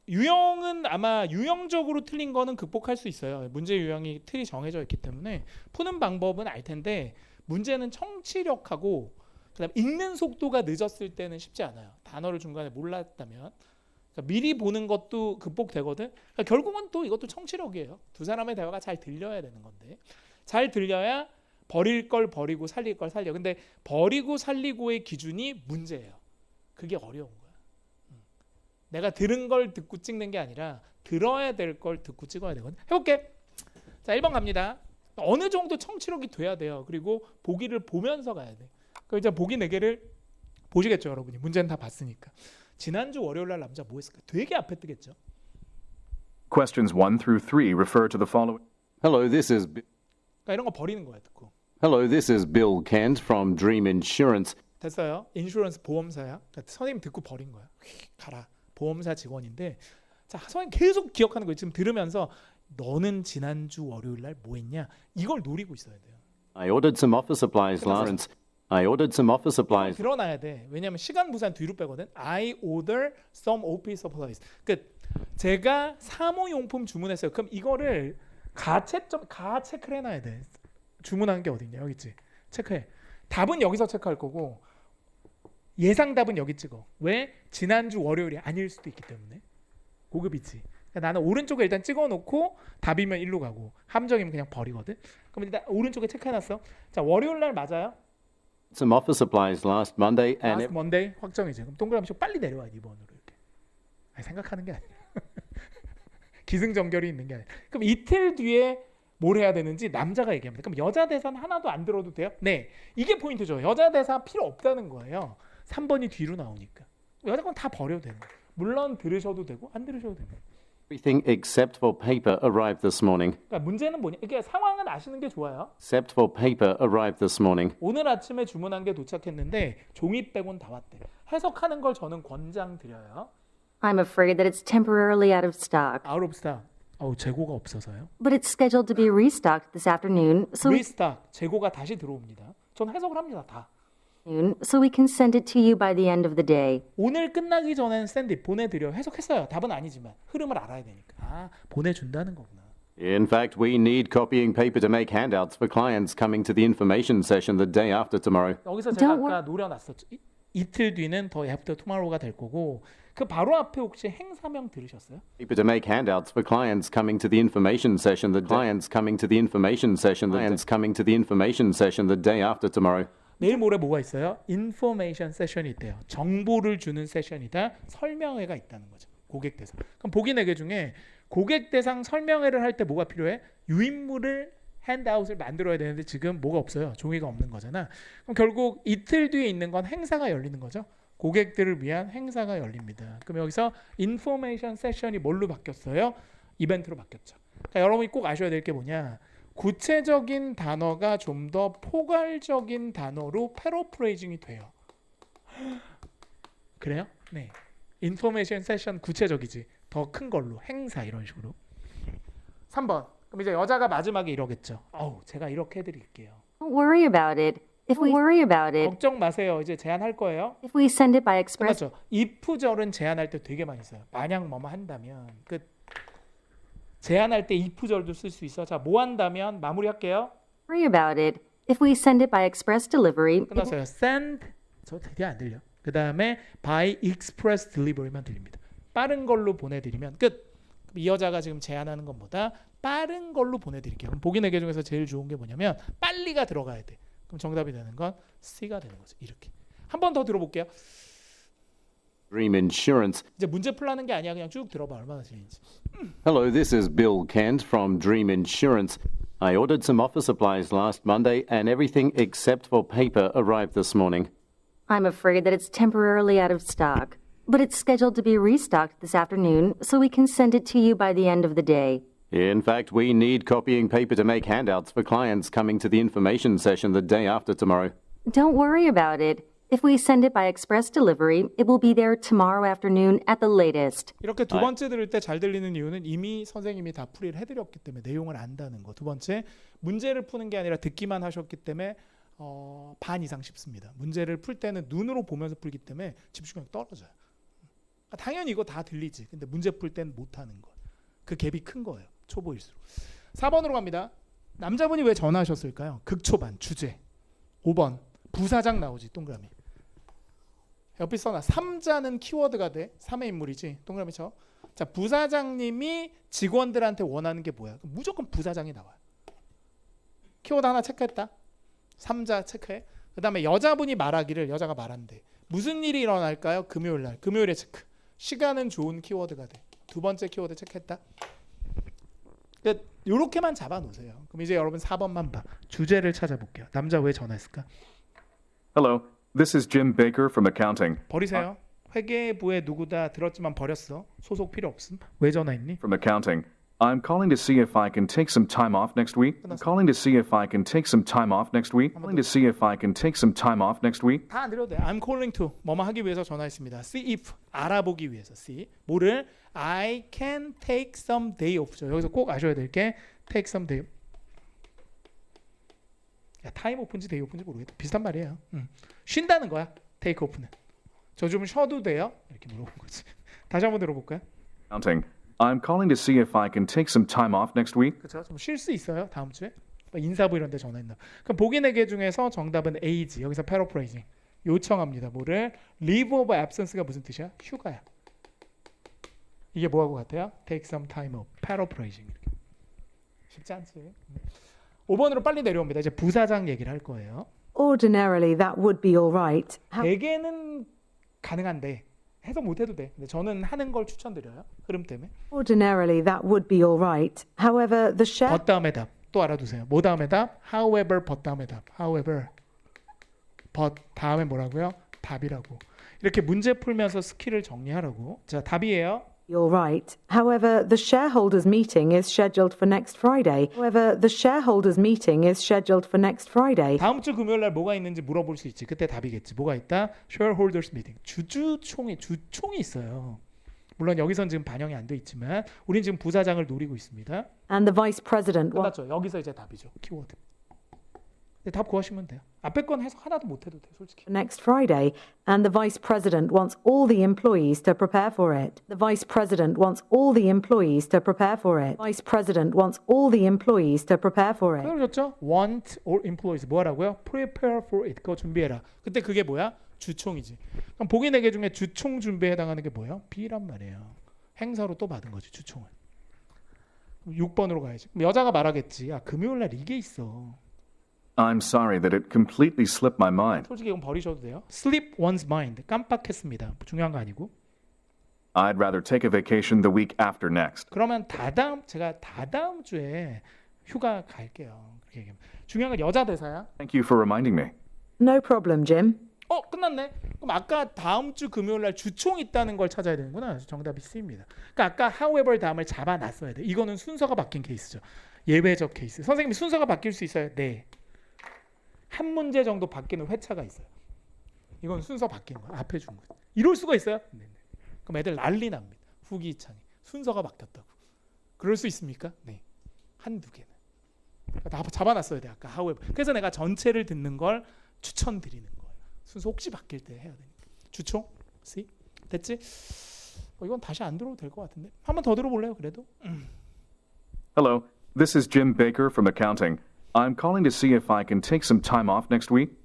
Speaker 1: 유형은 아마 유형적으로 틀린 거는 극복할 수 있어요. 문제 유형이 틀이 정해져 있기 때문에 푸는 방법은 알 텐데 문제는 청취력하고 그다음 읽는 속도가 늦었을 때는 쉽지 않아요. 단어를 중간에 몰랐다면 그러니까 미리 보는 것도 극복되거든. 그러니까 결국은 또 이것도 청취력이에요. 두 사람의 대화가 잘 들려야 되는 건데 잘 들려야 버릴 걸 버리고 살릴 걸 살려. 근데 버리고 살리고의 기준이 문제예요. 그게 어려운 거야. 내가 들은 걸 듣고 찍는 게 아니라 들어야 될 걸 듣고 찍어야 되거든. 해볼게. 자, 1번 갑니다. 어느 정도 청취력이 돼야 돼요. 그리고 보기를 보면서 가야 돼. 그럼 이제 보기 4개를 보시겠죠, 여러분이. 문제는 다 봤으니까. 지난주 월요일 날 남자 뭐 했을까? 되게 앞에 뜨겠죠.
Speaker 2: Questions 1 through 3 refer to the following.
Speaker 3: Hello, this is
Speaker 1: 그러니까 이런 거 버리는 거야, 듣고.
Speaker 3: Hello, this is Bill Kent from Dream Insurance.
Speaker 1: 됐어요. 인슈런스 보험사야. 그러니까 선생님 듣고 버린 거야. 가라. 보험사 직원인데 자, 선생님 계속 기억하는 거예요. 지금 들으면서 너는 지난주 월요일 날 뭐 했냐? 이걸 노리고 있어야 돼요.
Speaker 3: I ordered some office supplies last. I ordered some office supplies.
Speaker 1: 드러나야 돼. 왜냐면 시간 부산 뒤로 빼거든. I order some office supplies. 그 제가 사무용품 주문했어요. 그럼 이거를 가 체크를 해놔야 돼. 주문한 게 어딨냐? 여기 있지. 체크해. 답은 여기서 체크할 거고 예상 답은 여기 찍어. 왜? 지난주 월요일이 아닐 수도 있기 때문에. 고급이지. 그러니까 나는 오른쪽에 일단 찍어놓고 답이면 일로 가고 함정이면 그냥 버리거든. 그럼 일단 오른쪽에 체크해놨어. 자, 월요일 날 맞아요.
Speaker 3: Some office supplies last Monday and
Speaker 1: last Monday 확정이지. 그럼 동그라미씩 빨리 내려와 2번으로 이렇게. 아니, 생각하는 게 아니라 기승전결이 있는 게 아니라. 그럼 이틀 뒤에 뭘 해야 되는지 남자가 얘기합니다. 그럼 여자 대사는 하나도 안 들어도 돼요? 네, 이게 포인트죠. 여자 대사 필요 없다는 거예요. 3번이 뒤로 나오니까. 여자 건 다 버려도 되는 거예요. 물론 들으셔도 되고 안 들으셔도 되는 거예요.
Speaker 3: everything except for paper arrived this morning.
Speaker 1: 그러니까 문제는 뭐냐? 이게 상황은 아시는 게 좋아요.
Speaker 3: Except for paper arrived this morning.
Speaker 1: 오늘 아침에 주문한 게 도착했는데 종이 빼곤 다 왔대. 해석하는 걸 저는 권장드려요.
Speaker 4: I'm afraid that it's temporarily out of stock,
Speaker 1: Out of stock. 재고가 없어서요.
Speaker 4: but it's scheduled to be restocked this afternoon,
Speaker 1: Restock. 재고가 다시 들어옵니다. 전 해석을 합니다. 다.
Speaker 4: so we can send it to you by the end of the day.
Speaker 1: 오늘 끝나기 전엔 샌디 보내드려. 해석했어요. 답은 아니지만 흐름을 알아야 되니까. 아, 보내준다는 거구나.
Speaker 3: In fact, we need copying paper to make handouts for clients coming to the information session the day after tomorrow.
Speaker 1: 여기서 제가
Speaker 4: Don't
Speaker 1: 아까 노려놨었죠. 이틀 뒤는 더 after tomorrow가 될 거고 그 바로 앞에 혹시 행사명 들으셨어요?
Speaker 3: Paper to make handouts for clients coming to the information session the clients coming to the information session the clients coming to the information session the day after tomorrow.
Speaker 1: 내일 모레 뭐가 있어요? 인포메이션 세션이 있대요. 정보를 주는 세션이다. 설명회가 있다는 거죠. 고객 대상. 그럼 보기 4개 중에 고객 대상 설명회를 할 때 뭐가 필요해? 유인물을 핸드아웃을 만들어야 되는데 지금 뭐가 없어요. 종이가 없는 거잖아. 그럼 결국 이틀 뒤에 있는 건 행사가 열리는 거죠. 고객들을 위한 행사가 열립니다. 그럼 여기서 인포메이션 세션이 뭘로 바뀌었어요? 이벤트로 바뀌었죠. 그러니까 여러분이 꼭 아셔야 될 게 뭐냐? 구체적인 단어가 좀 더 포괄적인 단어로 패러프레이징이 돼요. 그래요? 네. 인포메이션 세션 구체적이지. 더 큰 걸로 행사 이런 식으로. 3번. 그럼 이제 여자가 마지막에 이러겠죠. 제가 이렇게 해드릴게요.
Speaker 4: Don't worry about it. If we worry about it,
Speaker 1: 걱정 마세요. 이제 제한할 거예요.
Speaker 4: if we send it by express,
Speaker 1: 끝났죠. if절은 제한할 때 되게 많이 써요. 만약 뭐뭐 한다면 끝. 제한할 때 if절도 쓸 수 있어. 자, 뭐 한다면 마무리할게요.
Speaker 4: worry about it. If we send it by express delivery,
Speaker 1: 끝났어요. send 저 되게 안 들려. 그 다음에 by express delivery만 들립니다. 빠른 걸로 보내드리면 끝. 이 여자가 지금 제안하는 것보다 빠른 걸로 보내드릴게요. 그럼 보기 내개 중에서 제일 좋은 게 뭐냐면 빨리가 들어가야 돼. 그럼 정답이 되는 건 C가 되는 거죠. 이렇게. 한 번 더 들어볼게요.
Speaker 3: Dream Insurance.
Speaker 1: 이제 문제 풀라는 게 아니야. 그냥 쭉 들어봐. 얼마나 재밌는지.
Speaker 3: Hello, this is Bill Kent from Dream Insurance. I ordered some office supplies last Monday and everything except for paper arrived this morning.
Speaker 4: I'm afraid that it's temporarily out of stock, but it's scheduled to be restocked this afternoon, so we can send it to you by the end of the day.
Speaker 3: In fact, we need copying paper to make handouts for clients coming to the information session the day after tomorrow.
Speaker 4: Don't worry about it. If we send it by express delivery, it will be there tomorrow afternoon at the latest.
Speaker 1: 이렇게 두 번째 들을 때 잘 들리는 이유는 이미 선생님이 다 풀이를 해드렸기 때문에 내용을 안다는 거. 두 번째, 문제를 푸는 게 아니라 듣기만 하셨기 때문에 반 이상 쉽습니다. 문제를 풀 때는 눈으로 보면서 풀기 때문에 집중력이 떨어져요. 당연히 이거 다 들리지. 근데 문제 풀 때는 못하는 거. 그 갭이 큰 거예요. 초보일수록. 4번으로 갑니다. 남자분이 왜 전화하셨을까요? 극초반 주제. 5번 부사장 나오지 동그라미. 옆에 써놔. 3자는 키워드가 돼. 3의 인물이지. 동그라미 쳐. 자, 부사장님이 직원들한테 원하는 게 뭐야? 무조건 부사장이 나와요. 키워드 하나 체크했다. 3자 체크해. 그 다음에 여자분이 말하기를 여자가 말한대. 무슨 일이 일어날까요? 금요일 날. 금요일에 체크. 시간은 좋은 키워드가 돼. 두 번째 키워드 체크했다. 그러니까 이렇게만 잡아놓으세요. 그럼 이제 여러분 4번만 봐. 주제를 찾아볼게요. 남자 왜 전화했을까?
Speaker 2: Hello, this is Jim Baker from accounting.
Speaker 1: 버리세요. 회계부에 누구다 들었지만 버렸어. 소속 필요 없음. 왜 전화했니?
Speaker 2: From accounting. I'm calling to see if I can take some time off next week. I'm calling to see if I can take some time off next week. Calling to see if I can take some time off next week.
Speaker 1: 다 안 들어도 돼. I'm calling to 뭐뭐 하기 위해서 전화했습니다. See if 알아보기 위해서. See 뭐를 I can take some day off죠. 여기서 꼭 아셔야 될 게 take some day. 야, 타임 오프인지 데이 오프인지 모르겠다. 비슷한 말이에요. 쉰다는 거야. take off는. 저 좀 쉬어도 돼요? 이렇게 물어본 거지. 다시 한번 들어볼까요?
Speaker 2: Accounting. I'm calling to see if I can take some time off next week.
Speaker 1: 그렇죠. 좀 쉴 수 있어요. 다음 주에. 인사부 이런 데 전화했나. 그럼 보기 4개 중에서 정답은 A지. 여기서 paraphrasing. 요청합니다. 뭐를? leave of absence가 무슨 뜻이야? 휴가야. 이게 뭐하고 같아요? take some time off. paraphrasing. 이렇게. 쉽지 않지. 5번으로 빨리 내려옵니다. 이제 부사장 얘기를 할 거예요.
Speaker 5: Ordinarily, that would be all right.
Speaker 1: 대개는 가능한데 해석 못해도 돼. 근데 저는 하는 걸 추천드려요. 흐름 때문에.
Speaker 5: Ordinarily, that would be all right. However, the chef.
Speaker 1: but 다음에 답. 또 알아두세요. 뭐 다음에 답? however, but 다음에 답. however, but 다음에 뭐라고요? 답이라고. 이렇게 문제 풀면서 스킬을 정리하라고. 자, 답이에요.
Speaker 5: You're right. However, the shareholders' meeting is scheduled for next Friday. However, the shareholders' meeting is scheduled for next Friday.
Speaker 1: 다음 주 금요일 날 뭐가 있는지 물어볼 수 있지. 그때 답이겠지. 뭐가 있다? shareholders meeting. 주총이 있어요. 물론 여기선 지금 반영이 안 돼 있지만 우린 지금 부사장을 노리고 있습니다.
Speaker 5: And the vice president wants.
Speaker 1: 끝났죠. 여기서 이제 답이죠. 키워드. 근데 답 구하시면 돼요. 앞에 건 해석 하나도 못 해도 돼, 솔직히.
Speaker 5: Next Friday, and the vice president wants all the employees to prepare for it. The vice president wants all the employees to prepare for it. Vice president wants all the employees to prepare for it.
Speaker 1: 그렇죠? want all employees 뭐라고요? prepare for it. 그거 준비해라. 그때 그게 뭐야? 주총이지. 그럼 보기 4개 중에 주총 준비에 해당하는 게 뭐예요? B란 말이에요. 행사로 또 받은 거지, 주총을. 6번으로 가야지. 그럼 여자가 말하겠지. 야, 금요일 날 이게 있어.
Speaker 2: I'm sorry that it completely slipped my mind.
Speaker 1: 솔직히 이건 버리셔도 돼요. slip one's mind. 깜빡했습니다. 중요한 거 아니고.
Speaker 2: I'd rather take a vacation the week after next.
Speaker 1: 그러면 제가 다다음 주에 휴가 갈게요. 그렇게 얘기하면. 중요한 건 여자 대사야.
Speaker 2: Thank you for reminding me.
Speaker 5: No problem, Jim.
Speaker 1: 끝났네. 그럼 아까 다음 주 금요일 날 주총 있다는 걸 찾아야 되는구나. 정답이 C입니다. 그러니까 아까 however 다음을 잡아놨어야 돼. 이거는 순서가 바뀐 케이스죠. 예외적 케이스. 선생님이 순서가 바뀔 수 있어요? 네. 한 문제 정도 바뀌는 회차가 있어요. 이건 순서 바뀌는 거야. 앞에 준 거. 이럴 수가 있어요? 네. 그럼 애들 난리 납니다. 후기창이. 순서가 바뀌었다고. 그럴 수 있습니까? 네. 한두 개는. 다 잡아놨어야 돼. 아까 however. 그래서 내가 전체를 듣는 걸 추천드리는 거예요. 순서 혹시 바뀔 때 해야 되니까. 주총? C? 됐지? 이건 다시 안 들어도 될 것 같은데. 한 번 더 들어볼래요? 그래도?
Speaker 2: Hello, this is Jim Baker from accounting. I'm calling to see if I can take some time off next week.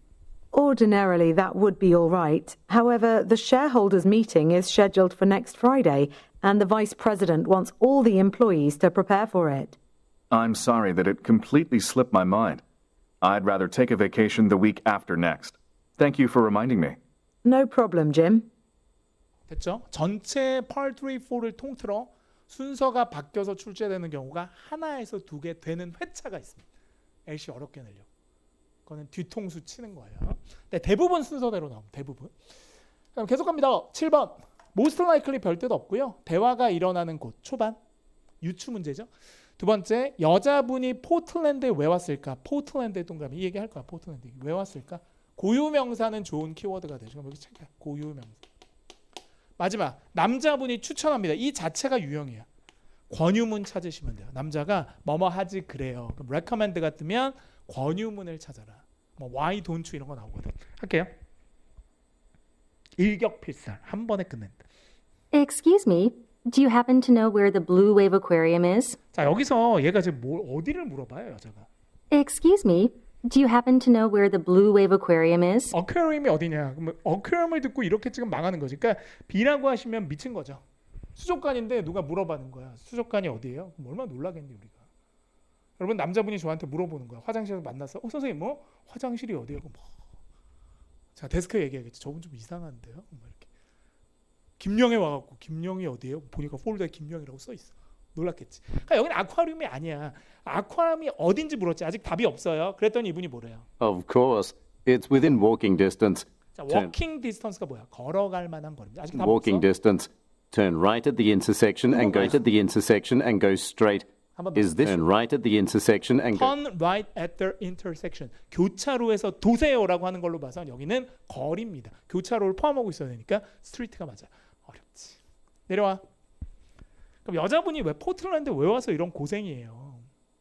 Speaker 5: Ordinarily, that would be all right. However, the shareholders' meeting is scheduled for next Friday, and the Vice President wants all the employees to prepare for it.
Speaker 2: I'm sorry that it completely slipped my mind. I'd rather take a vacation the week after next. Thank you for reminding me.
Speaker 5: No problem, Jim.
Speaker 1: 됐죠? 전체 Part 3, 4를 통틀어 순서가 바뀌어서 출제되는 경우가 하나에서 두 개 되는 회차가 있습니다. LC 어렵게 내려. 그거는 뒤통수 치는 거예요. 근데 대부분 순서대로 나옵니다. 대부분. 그럼 계속 갑니다. 7번. Most likely 별 뜻 없고요. 대화가 일어나는 곳 초반. 유추 문제죠. 두 번째, 여자분이 포틀랜드에 왜 왔을까? 포틀랜드에 동그라미 이 얘기 할 거야. 포틀랜드 왜 왔을까? 고유명사는 좋은 키워드가 되죠. 여기 체크해. 고유명사. 마지막, 남자분이 추천합니다. 이 자체가 유형이야. 권유문 찾으시면 돼요. 남자가 뭐뭐 하지 그래요. 그럼 recommend 같으면 권유문을 찾아라. 뭐 why don't you 이런 거 나오거든. 할게요. 일격필살 한 번에 끝낸다.
Speaker 4: Excuse me, do you happen to know where the Blue Wave Aquarium is?
Speaker 1: 자, 여기서 얘가 지금 어디를 물어봐요, 여자가.
Speaker 4: Excuse me, do you happen to know where the Blue Wave Aquarium is?
Speaker 1: 어쿠어리움이 어디냐? 그러면 어쿠어리움을 듣고 이렇게 지금 망하는 거지. 그러니까 B라고 하시면 미친 거죠. 수족관인데 누가 물어봐는 거야. 수족관이 어디예요? 그럼 얼마나 놀라겠니 우리가. 여러분 남자분이 저한테 물어보는 거야. 화장실에서 만났어. 선생님 뭐 화장실이 어디예요? 뭐. 자 데스크 얘기하겠지. 저분 좀 이상한데요. 뭐 이렇게. 김영애 와갖고 김영이 어디예요? 보니까 폴더에 김영이라고 써 있어. 놀랐겠지. 그러니까 여기는 아쿠아리움이 아니야. 아쿠아리움이 어딘지 물었지. 아직 답이 없어요. 그랬더니 이분이 뭐래요?
Speaker 3: Of course, it's within walking distance.
Speaker 1: 자, 워킹 디스턴스가 뭐야? 걸어갈 만한 거리입니다. 아직 답
Speaker 3: Walking
Speaker 1: 없어.
Speaker 3: distance. Turn right at the intersection and go to the intersection and go straight.
Speaker 1: 한번 더.
Speaker 3: Is this turn right at the intersection and go?
Speaker 1: Turn right at the intersection. 교차로에서 도세요라고 하는 걸로 봐서 여기는 거리입니다. 교차로를 포함하고 있어야 되니까 스트리트가 맞아. 어렵지. 내려와. 그럼 여자분이 왜 포틀랜드 왜 와서 이런 고생이에요?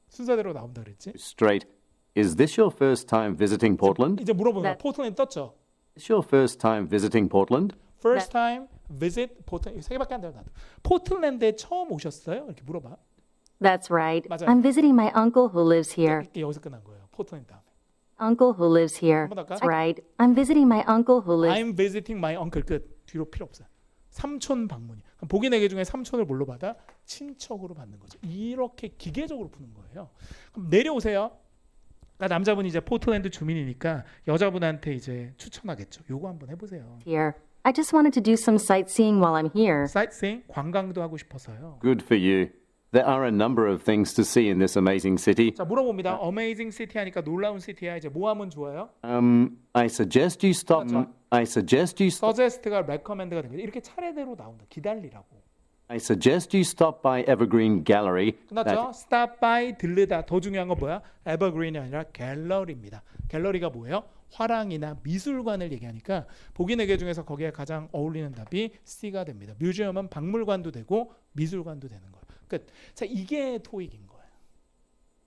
Speaker 1: 순서대로 나온다 그랬지?
Speaker 3: Straight. Is this your first time visiting Portland?
Speaker 1: 이제 물어보는 거야.
Speaker 4: 네.
Speaker 1: 포틀랜드 떴죠?
Speaker 3: Is your first time visiting Portland?
Speaker 1: First time visit 포틀랜드. 세 개밖에 안 돼요. 나도. 포틀랜드에 처음 오셨어요? 이렇게 물어봐.
Speaker 4: That's right.
Speaker 1: 맞아요.
Speaker 4: I'm visiting my uncle who lives here.
Speaker 1: 이게 여기서 끝난 거예요. 포틀랜드 다음에.
Speaker 4: Uncle who lives here.
Speaker 1: 한번 더 할까?
Speaker 4: That's right. I'm visiting my uncle who lives.
Speaker 1: I'm visiting my uncle. 끝. 뒤로 필요 없어요. 삼촌 방문이. 그럼 보기 4개 중에 삼촌을 뭘로 받아? 친척으로 받는 거죠. 이렇게 기계적으로 푸는 거예요. 그럼 내려오세요. 그러니까 남자분이 이제 포틀랜드 주민이니까 여자분한테 이제 추천하겠죠. 요거 한번 해보세요.
Speaker 4: here. I just wanted to do some sightseeing while I'm here.
Speaker 1: 사이트싱 관광도 하고 싶어서요.
Speaker 3: Good for you. There are a number of things to see in this amazing city.
Speaker 1: 자 물어봅니다. Amazing city 하니까 놀라운 시티야. 이제 뭐 하면 좋아요?
Speaker 3: I suggest you stop.
Speaker 1: 맞아.
Speaker 3: I suggest you stop.
Speaker 1: Suggest가 recommend가 됩니다. 이렇게 차례대로 나온다. 기다리라고.
Speaker 3: I suggest you stop by Evergreen Gallery.
Speaker 1: 끝났죠? Stop by 들르다. 더 중요한 건 뭐야? Evergreen이 아니라 갤러리입니다. 갤러리가 뭐예요? 화랑이나 미술관을 얘기하니까 보기 4개 중에서 거기에 가장 어울리는 답이 C가 됩니다. 뮤지엄은 박물관도 되고 미술관도 되는 거예요. 끝. 자 이게 토익인 거예요.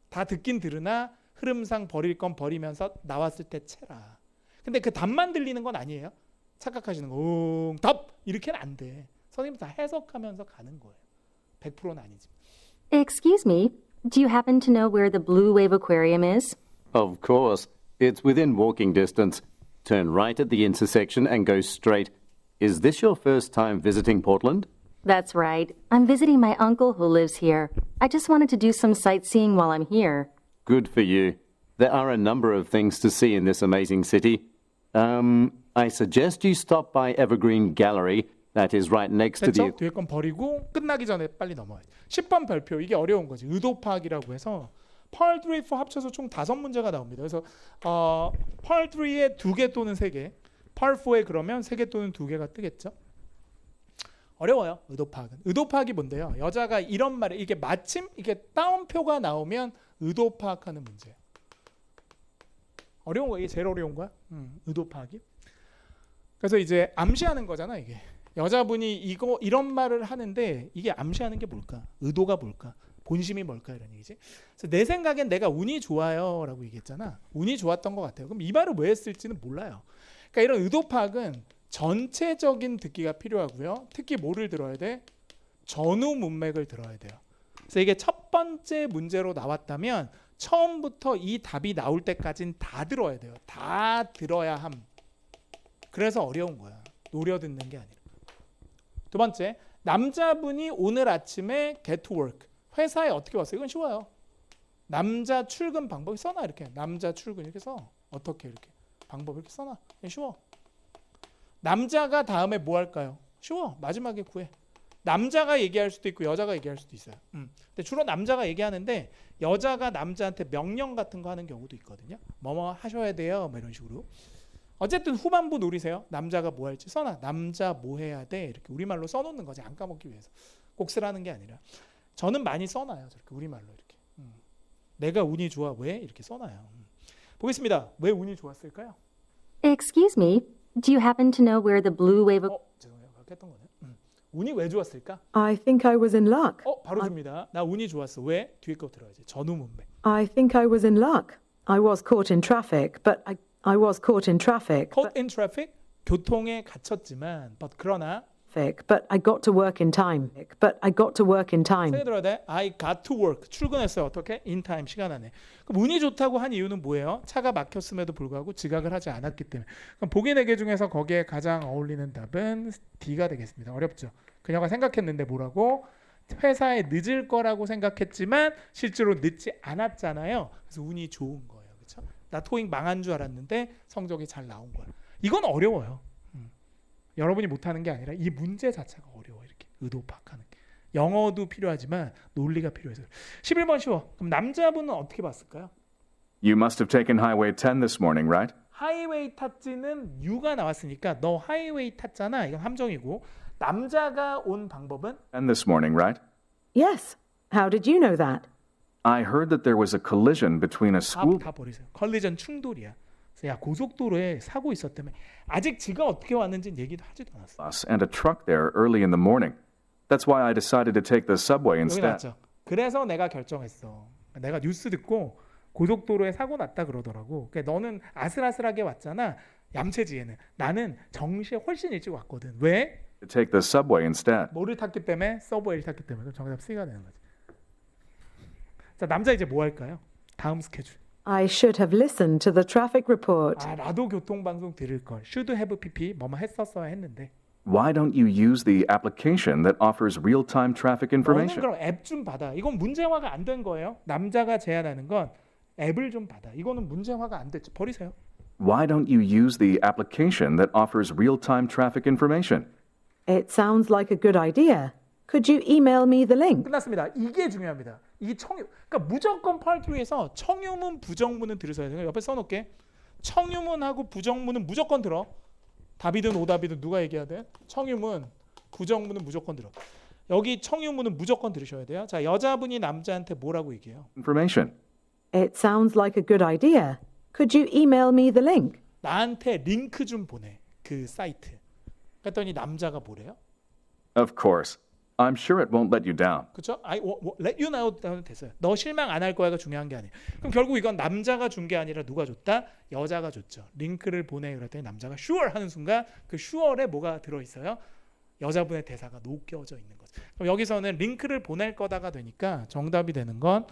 Speaker 1: 다 듣긴 들으나 흐름상 버릴 건 버리면서 나왔을 때 채라. 근데 그 답만 들리는 건 아니에요. 착각하시는 거. 답 이렇게는 안 돼. 선생님 다 해석하면서 가는 거예요. 100%는 아니지.
Speaker 4: Excuse me, do you happen to know where the Blue Wave Aquarium is?
Speaker 3: Of course, it's within walking distance. Turn right at the intersection and go straight. Is this your first time visiting Portland?
Speaker 4: That's right. I'm visiting my uncle who lives here. I just wanted to do some sightseeing while I'm here.
Speaker 3: Good for you. There are a number of things to see in this amazing city. I suggest you stop by Evergreen Gallery. That is right next to the.
Speaker 1: 됐죠? 뒤에 건 버리고 끝나기 전에 빨리 넘어가요. 10번 별표 이게 어려운 거지. 의도 파악이라고 해서 Part 3, 4 합쳐서 총 5문제가 나옵니다. 그래서 Part 3에 2개 또는 3개, Part 4에 그러면 3개 또는 2개가 뜨겠죠. 어려워요. 의도 파악은. 의도 파악이 뭔데요? 여자가 이런 말에 이게 마침 이게 따옴표가 나오면 의도 파악하는 문제예요. 어려운 거 이게 제일 어려운 거야. 의도 파악이. 그래서 이제 암시하는 거잖아 이게. 여자분이 이런 말을 하는데 이게 암시하는 게 뭘까? 의도가 뭘까? 본심이 뭘까 이런 얘기지. 그래서 내 생각엔 내가 운이 좋아요라고 얘기했잖아. 운이 좋았던 것 같아요. 그럼 이 말을 왜 했을지는 몰라요. 그러니까 이런 의도 파악은 전체적인 듣기가 필요하고요. 특히 뭐를 들어야 돼? 전후 문맥을 들어야 돼요. 그래서 이게 첫 번째 문제로 나왔다면 처음부터 이 답이 나올 때까지는 다 들어야 돼요. 다 들어야 함. 그래서 어려운 거야. 노려 듣는 게 아니라. 두 번째, 남자분이 오늘 아침에 get to work. 회사에 어떻게 왔어요? 이건 쉬워요. 남자 출근 방법이 써놔 이렇게. 남자 출근 이렇게 써. 어떻게 이렇게. 방법 이렇게 써놔. 쉬워. 남자가 다음에 뭐 할까요? 쉬워. 마지막에 구해. 남자가 얘기할 수도 있고 여자가 얘기할 수도 있어요. 근데 주로 남자가 얘기하는데 여자가 남자한테 명령 같은 거 하는 경우도 있거든요. 뭐뭐 하셔야 돼요. 뭐 이런 식으로. 어쨌든 후반부 노리세요. 남자가 뭐 할지 써놔. 남자 뭐 해야 돼. 이렇게 우리말로 써놓는 거지. 안 까먹기 위해서. 꼭 쓰라는 게 아니라. 저는 많이 써놔요. 저렇게 우리말로 이렇게. 내가 운이 좋아. 왜? 이렇게 써놔요. 보겠습니다. 왜 운이 좋았을까요?
Speaker 4: Excuse me, do you happen to know where the blue wave of...
Speaker 1: 죄송해요. 그렇게 했던 거네. 운이 왜 좋았을까?
Speaker 5: I think I was in luck.
Speaker 1: 바로 줍니다. 나 운이 좋았어. 왜? 뒤에 거 들어야지. 전후 문맥.
Speaker 5: I think I was in luck. I was caught in traffic, but I was caught in traffic.
Speaker 1: Caught in traffic. 교통에 갇혔지만, 그러나
Speaker 5: But I got to work in time. But I got to work in time.
Speaker 1: 세게 들어야 돼. I got to work. 출근했어요. 어떻게? In time. 시간 안에. 그럼 운이 좋다고 한 이유는 뭐예요? 차가 막혔음에도 불구하고 지각을 하지 않았기 때문에. 그럼 보기 4개 중에서 거기에 가장 어울리는 답은 D가 되겠습니다. 어렵죠? 그녀가 생각했는데 뭐라고? 회사에 늦을 거라고 생각했지만 실제로 늦지 않았잖아요. 그래서 운이 좋은 거예요. 그렇죠? 나 토익 망한 줄 알았는데 성적이 잘 나온 거야. 이건 어려워요. 여러분이 못하는 게 아니라 이 문제 자체가 어려워. 이렇게 의도 파악하는 게. 영어도 필요하지만 논리가 필요해서. 11번 쉬워. 그럼 남자분은 어떻게 봤을까요?
Speaker 2: You must have taken Highway 10 this morning, right?
Speaker 1: 하이웨이 탔지는 U가 나왔으니까 너 하이웨이 탔잖아. 이건 함정이고. 남자가 온 방법은
Speaker 2: 10 this morning, right?
Speaker 5: Yes. How did you know that?
Speaker 2: I heard that there was a collision between a school
Speaker 1: 다 버리세요. 컬리전 충돌이야. 그래서 야 고속도로에 사고 있었다며. 아직 지가 어떻게 왔는지는 얘기도 하지도 않았어.
Speaker 2: bus and a truck there early in the morning. That's why I decided to take the subway
Speaker 1: 여기
Speaker 2: instead.
Speaker 1: 나왔죠. 그래서 내가 결정했어. 내가 뉴스 듣고 고속도로에 사고 났다 그러더라고. 그러니까 너는 아슬아슬하게 왔잖아. 얌체지에는. 나는 정시에 훨씬 일찍 왔거든. 왜?
Speaker 2: To take the subway instead.
Speaker 1: 뭐를 탔기 때문에? 서브웨이를 탔기 때문에. 그럼 정답 C가 되는 거지. 자, 남자 이제 뭐 할까요? 다음 스케줄.
Speaker 5: I should have listened to the traffic report.
Speaker 1: 나도 교통방송 들을 걸. should have pp 뭐뭐 했었어야 했는데.
Speaker 2: Why don't you use the application that offers real-time traffic
Speaker 1: 너는
Speaker 2: information?
Speaker 1: 그럼 앱 좀 받아. 이건 문제화가 안 된 거예요. 남자가 제안하는 건 앱을 좀 받아. 이거는 문제화가 안 됐죠. 버리세요.
Speaker 2: Why don't you use the application that offers real-time traffic information?
Speaker 5: It sounds like a good idea. Could you email me the link?
Speaker 1: 끝났습니다. 이게 중요합니다. 이 청유, 그러니까 무조건 파트리에서 청유문, 부정문은 들으셔야 돼요. 옆에 써놓을게. 청유문하고 부정문은 무조건 들어. 답이든 오답이든 누가 얘기해야 돼? 청유문, 부정문은 무조건 들어. 여기 청유문은 무조건 들으셔야 돼요. 자, 여자분이 남자한테 뭐라고 얘기해요?
Speaker 2: Information.
Speaker 5: It sounds like a good idea. Could you email me the link?
Speaker 1: 나한테 링크 좀 보내. 그 사이트. 그랬더니 남자가 뭐래요?
Speaker 2: Of course. I'm sure it won't let you down.
Speaker 1: 그렇죠? let you know 하면 됐어요. 너 실망 안 할 거야가 중요한 게 아니에요. 그럼 결국 이건 남자가 준 게 아니라 누가 줬다? 여자가 줬죠. 링크를 보내 그랬더니 남자가 sure 하는 순간 그 sure에 뭐가 들어 있어요? 여자분의 대사가 녹여져 있는 거죠. 그럼 여기서는 링크를 보낼 거다가 되니까 정답이 되는 건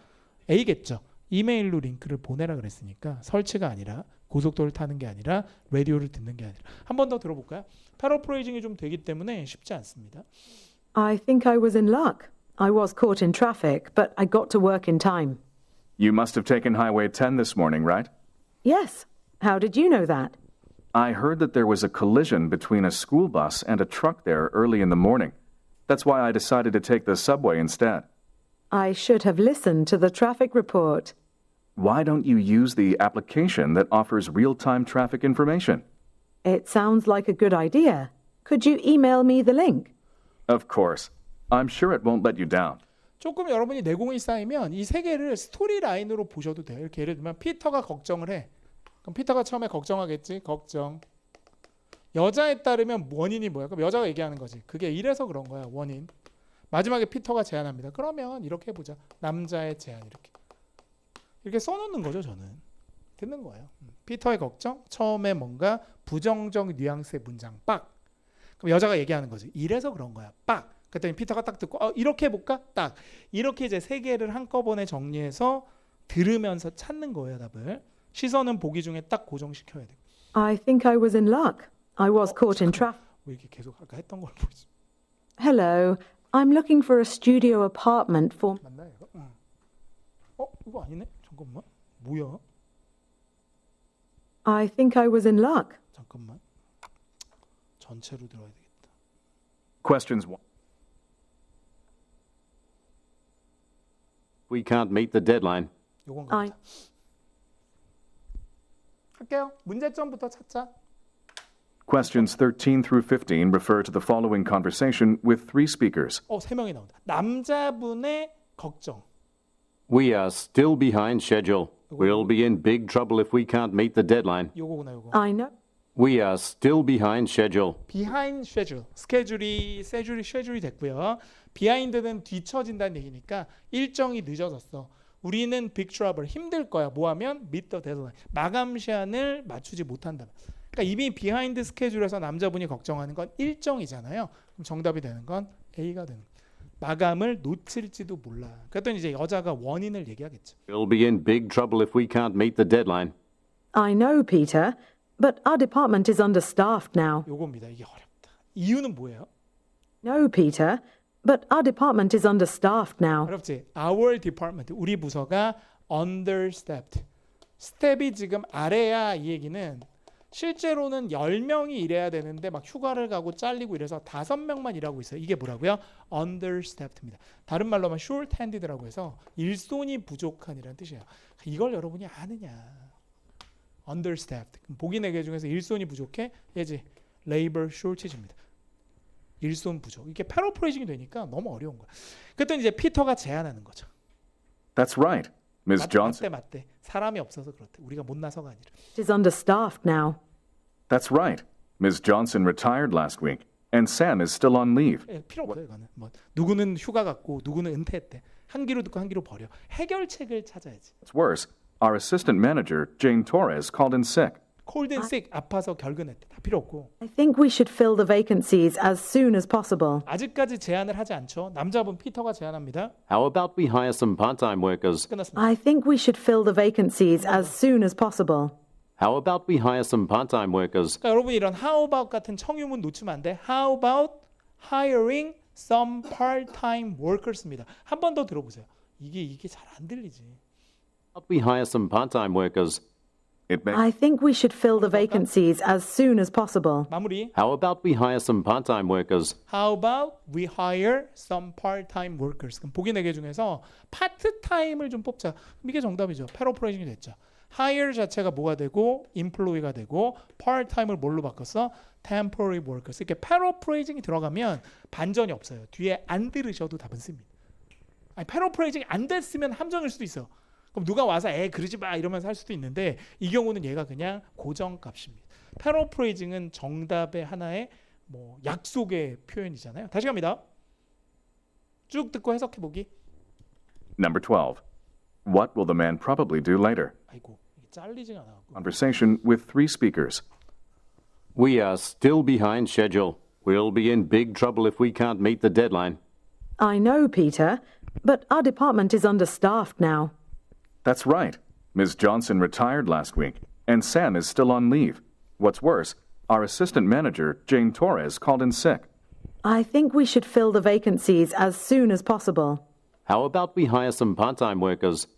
Speaker 1: A겠죠. 이메일로 링크를 보내라 그랬으니까 설치가 아니라 고속도로를 타는 게 아니라 라디오를 듣는 게 아니라 한 번 더 들어볼까요? 패러프레이징이 좀 되기 때문에 쉽지 않습니다.
Speaker 5: I think I was in luck. I was caught in traffic, but I got to work in time.
Speaker 2: You must have taken Highway 10 this morning, right?
Speaker 5: Yes. How did you know that?
Speaker 2: I heard that there was a collision between a school bus and a truck there early in the morning. That's why I decided to take the subway instead.
Speaker 5: I should have listened to the traffic report.
Speaker 2: Why don't you use the application that offers real-time traffic information?
Speaker 5: It sounds like a good idea. Could you email me the link?
Speaker 2: Of course. I'm sure it won't let you down.
Speaker 1: 조금 여러분이 내공이 쌓이면 이 세 개를 스토리 라인으로 보셔도 돼요. 이렇게 예를 들면 피터가 걱정을 해. 그럼 피터가 처음에 걱정하겠지. 걱정. 여자에 따르면 원인이 뭐야? 그럼 여자가 얘기하는 거지. 그게 이래서 그런 거야. 원인. 마지막에 피터가 제안합니다. 그러면 이렇게 해보자. 남자의 제안 이렇게 써놓는 거죠. 저는 듣는 거예요. 피터의 걱정 처음에 뭔가 부정적 뉘앙스의 문장 빡. 그럼 여자가 얘기하는 거지. 이래서 그런 거야. 빡. 그랬더니 피터가 딱 듣고 이렇게 해볼까? 딱 이렇게 이제 세 개를 한꺼번에 정리해서 들으면서 찾는 거예요. 답을. 시선은 보기 중에 딱 고정시켜야 돼.
Speaker 5: I think I was in luck. I was caught in traffic.
Speaker 1: 왜 이렇게 계속 아까 했던 걸 보지?
Speaker 5: Hello. I'm looking for a studio apartment for.
Speaker 1: 맞나 이거? 응. 이거 아니네. 잠깐만. 뭐야?
Speaker 5: I think I was in luck.
Speaker 1: 잠깐만. 전체로 들어야 되겠다.
Speaker 2: Questions 1.
Speaker 3: We can't meet the deadline.
Speaker 1: 요건가 보다. 할게요. 문제점부터 찾자.
Speaker 2: Questions 13 through 15 refer to the following conversation with three speakers.
Speaker 1: 세 명이 나온다. 남자분의 걱정.
Speaker 3: We are still behind schedule. We'll be in big trouble if we can't meet the deadline.
Speaker 1: 요거구나 요거.
Speaker 5: I know.
Speaker 3: We are still behind schedule.
Speaker 1: behind schedule. 쉐줄이 됐고요. behind는 뒤처진다는 얘기니까 일정이 늦어졌어. 우리는 big trouble 힘들 거야. 뭐 하면 meet the deadline. 마감 시한을 맞추지 못한다. 그러니까 이미 behind schedule에서 남자분이 걱정하는 건 일정이잖아요. 그럼 정답이 되는 건 A가 되는 거야. 마감을 놓칠지도 몰라. 그랬더니 이제 여자가 원인을 얘기하겠죠.
Speaker 3: We'll be in big trouble if we can't meet the deadline.
Speaker 5: I know, Peter. But our department is understaffed now.
Speaker 1: 요겁니다. 이게 어렵다. 이유는 뭐예요?
Speaker 5: No, Peter. But our department is understaffed now.
Speaker 1: 어렵지. Our department, 우리 부서가 understaffed. 스텝이 지금 아래야 이 얘기는 실제로는 10명이 일해야 되는데 막 휴가를 가고 잘리고 이래서 5명만 일하고 있어요. 이게 뭐라고요? understaffed입니다. 다른 말로 하면 short-handed라고 해서 일손이 부족한이라는 뜻이에요. 이걸 여러분이 아느냐? understaffed. 보기 4개 중에서 일손이 부족해? 예지. labor shortage입니다. 일손 부족. 이게 패러프레이징이 되니까 너무 어려운 거야. 그랬더니 이제 피터가 제안하는 거죠.
Speaker 2: That's right, Ms. Johnson.
Speaker 1: 맞대. 사람이 없어서 그렇대. 우리가 못나서가 아니라.
Speaker 5: It is understaffed now.
Speaker 2: That's right. Ms. Johnson retired last week, and Sam is still on leave.
Speaker 1: 필요 없어요. 이거는. 뭐 누구는 휴가 갔고 누구는 은퇴했대. 한 귀로 듣고 한 귀로 버려. 해결책을 찾아야지.
Speaker 2: What's worse, our assistant manager, Jane Torres, called in sick.
Speaker 1: cold and sick 아파서 결근했대. 다 필요 없고.
Speaker 5: I think we should fill the vacancies as soon as possible.
Speaker 1: 아직까지 제안을 하지 않죠. 남자분 피터가 제안합니다.
Speaker 3: How about we hire some part-time workers?
Speaker 1: 끝났습니다.
Speaker 5: I think we should fill the vacancies as soon as possible.
Speaker 3: How about we hire some part-time workers?
Speaker 1: 그러니까 여러분 이런 how about 같은 청유문 놓치면 안 돼. How about hiring some part-time workers입니다. 한 번 더 들어보세요. 이게 잘 안 들리지.
Speaker 3: How about we hire some part-time workers?
Speaker 2: It may
Speaker 5: I think we should fill the vacancies as soon as possible.
Speaker 1: 마무리.
Speaker 3: How about we hire some part-time workers?
Speaker 1: How about we hire some part-time workers? 그럼 보기 4개 중에서 파트타임을 좀 뽑자. 그럼 이게 정답이죠. 패러프레이징이 됐죠. hire 자체가 뭐가 되고 employee가 되고 part-time을 뭘로 바꿨어? temporary workers. 이렇게 패러프레이징이 들어가면 반전이 없어요. 뒤에 안 들으셔도 답은 씁니다. 아니 패러프레이징이 안 됐으면 함정일 수도 있어. 그럼 누가 와서 그러지 마 이러면서 할 수도 있는데 이 경우는 얘가 그냥 고정값입니다. 패러프레이징은 정답의 하나의 뭐 약속의 표현이잖아요. 다시 갑니다. 쭉 듣고 해석해 보기.
Speaker 2: Number 12. What will the man probably do later?
Speaker 1: 아이고 이게 잘리지가 않아.
Speaker 2: Conversation with three speakers.
Speaker 3: We are still behind schedule. We'll be in big trouble if we can't meet the deadline.
Speaker 5: I know, Peter. But our department is understaffed now.
Speaker 2: That's right. Ms. Johnson retired last week, and Sam is still on leave. What's worse, our assistant manager, Jane Torres, called in sick.
Speaker 5: I think we should fill the vacancies as soon as possible.
Speaker 3: How about we hire some part-time workers?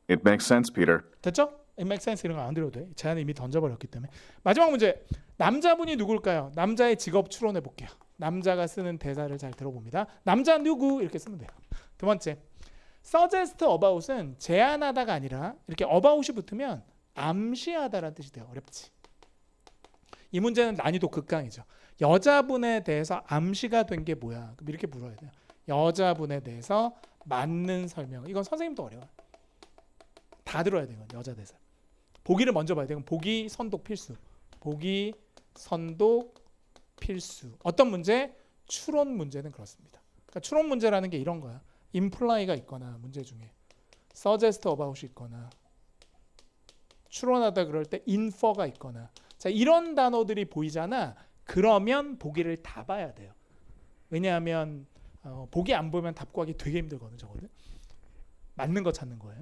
Speaker 2: It makes sense, Peter.
Speaker 1: 됐죠? It makes sense 이런 거 안 들어도 돼. 제안을 이미 던져버렸기 때문에. 마지막 문제. 남자분이 누굴까요? 남자의 직업 추론해 볼게요. 남자가 쓰는 대사를 잘 들어봅니다. 남자 누구 이렇게 쓰면 돼요. 두 번째. suggest about은 제안하다가 아니라 이렇게 about이 붙으면 암시하다라는 뜻이 돼요. 어렵지. 이 문제는 난이도 극강이죠. 여자분에 대해서 암시가 된 게 뭐야? 그럼 이렇게 물어야 돼요. 여자분에 대해서 맞는 설명. 이건 선생님도 어려워요. 다 들어야 돼요. 여자 대사. 보기를 먼저 봐야 돼요. 보기 선독 필수. 보기 선독 필수. 어떤 문제? 추론 문제는 그렇습니다. 그러니까 추론 문제라는 게 이런 거야. imply가 있거나 문제 중에 suggest about이 있거나 추론하다 그럴 때 infer가 있거나 자 이런 단어들이 보이잖아. 그러면 보기를 다 봐야 돼요. 왜냐하면 보기 안 보면 답 구하기 되게 힘들거든. 저거는 맞는 거 찾는 거예요.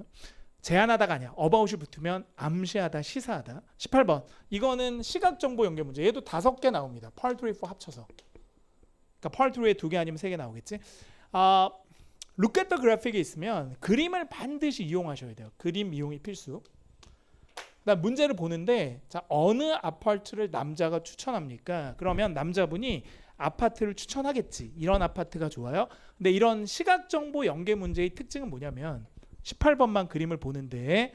Speaker 1: 제안하다가 아니야. about이 붙으면 암시하다, 시사하다. 18번. 이거는 시각정보 연계 문제. 얘도 5개 나옵니다. part 3, 4 합쳐서. 그러니까 part 3에 2개 아니면 3개 나오겠지. look at the graphic이 있으면 그림을 반드시 이용하셔야 돼요. 그림 이용이 필수. 그다음 문제를 보는데 자 어느 아파트를 남자가 추천합니까? 그러면 남자분이 아파트를 추천하겠지. 이런 아파트가 좋아요. 근데 이런 시각정보 연계 문제의 특징은 뭐냐면 18번만 그림을 보는데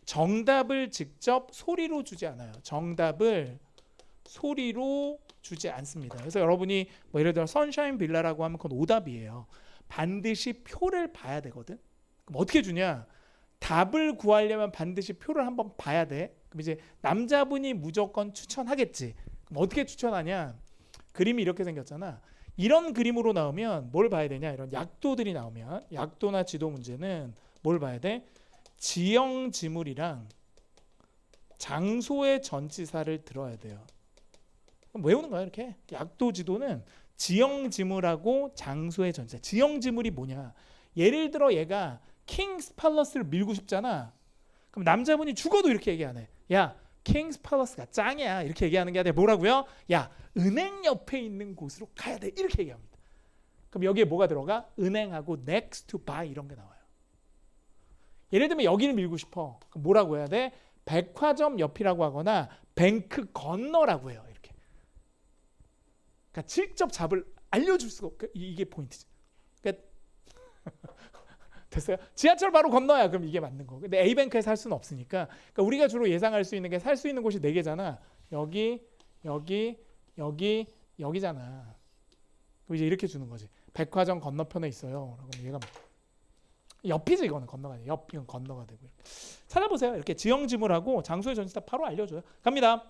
Speaker 1: 정답을 직접 소리로 주지 않아요. 정답을 소리로 주지 않습니다. 그래서 여러분이 뭐 예를 들어 선샤인 빌라라고 하면 그건 오답이에요. 반드시 표를 봐야 되거든. 그럼 어떻게 주냐? 답을 구하려면 반드시 표를 한번 봐야 돼. 그럼 이제 남자분이 무조건 추천하겠지. 그럼 어떻게 추천하냐? 그림이 이렇게 생겼잖아. 이런 그림으로 나오면 뭘 봐야 되냐? 이런 약도들이 나오면 약도나 지도 문제는 뭘 봐야 돼? 지형 지물이랑 장소의 전치사를 들어야 돼요. 그럼 외우는 거야 이렇게. 약도 지도는 지형 지물하고 장소의 전치사. 지형 지물이 뭐냐? 예를 들어 얘가 킹스 팔러스를 밀고 싶잖아. 그럼 남자분이 죽어도 이렇게 얘기 안 해. 야, 킹스 팔러스가 짱이야. 이렇게 얘기하는 게 아니라 뭐라고요? 야, 은행 옆에 있는 곳으로 가야 돼. 이렇게 얘기합니다. 그럼 여기에 뭐가 들어가? 은행하고 next to by 이런 게 나와요. 예를 들면 여기를 밀고 싶어. 그럼 뭐라고 해야 돼? 백화점 옆이라고 하거나 뱅크 건너라고 해요. 이렇게. 그러니까 직접 답을 알려줄 수가 없고 이게 포인트지. 그러니까 됐어요? 지하철 바로 건너야 그럼 이게 맞는 거고. 근데 A뱅크에 살 수는 없으니까. 그러니까 우리가 주로 예상할 수 있는 게 살 수 있는 곳이 4개잖아. 여기, 여기, 여기, 여기잖아. 그럼 이제 이렇게 주는 거지. 백화점 건너편에 있어요. 그럼 얘가 옆이지 이거는 건너가 돼. 옆 이건 건너가 되고. 이렇게. 찾아보세요. 이렇게 지형 지물하고 장소의 전치사 바로 알려줘요. 갑니다.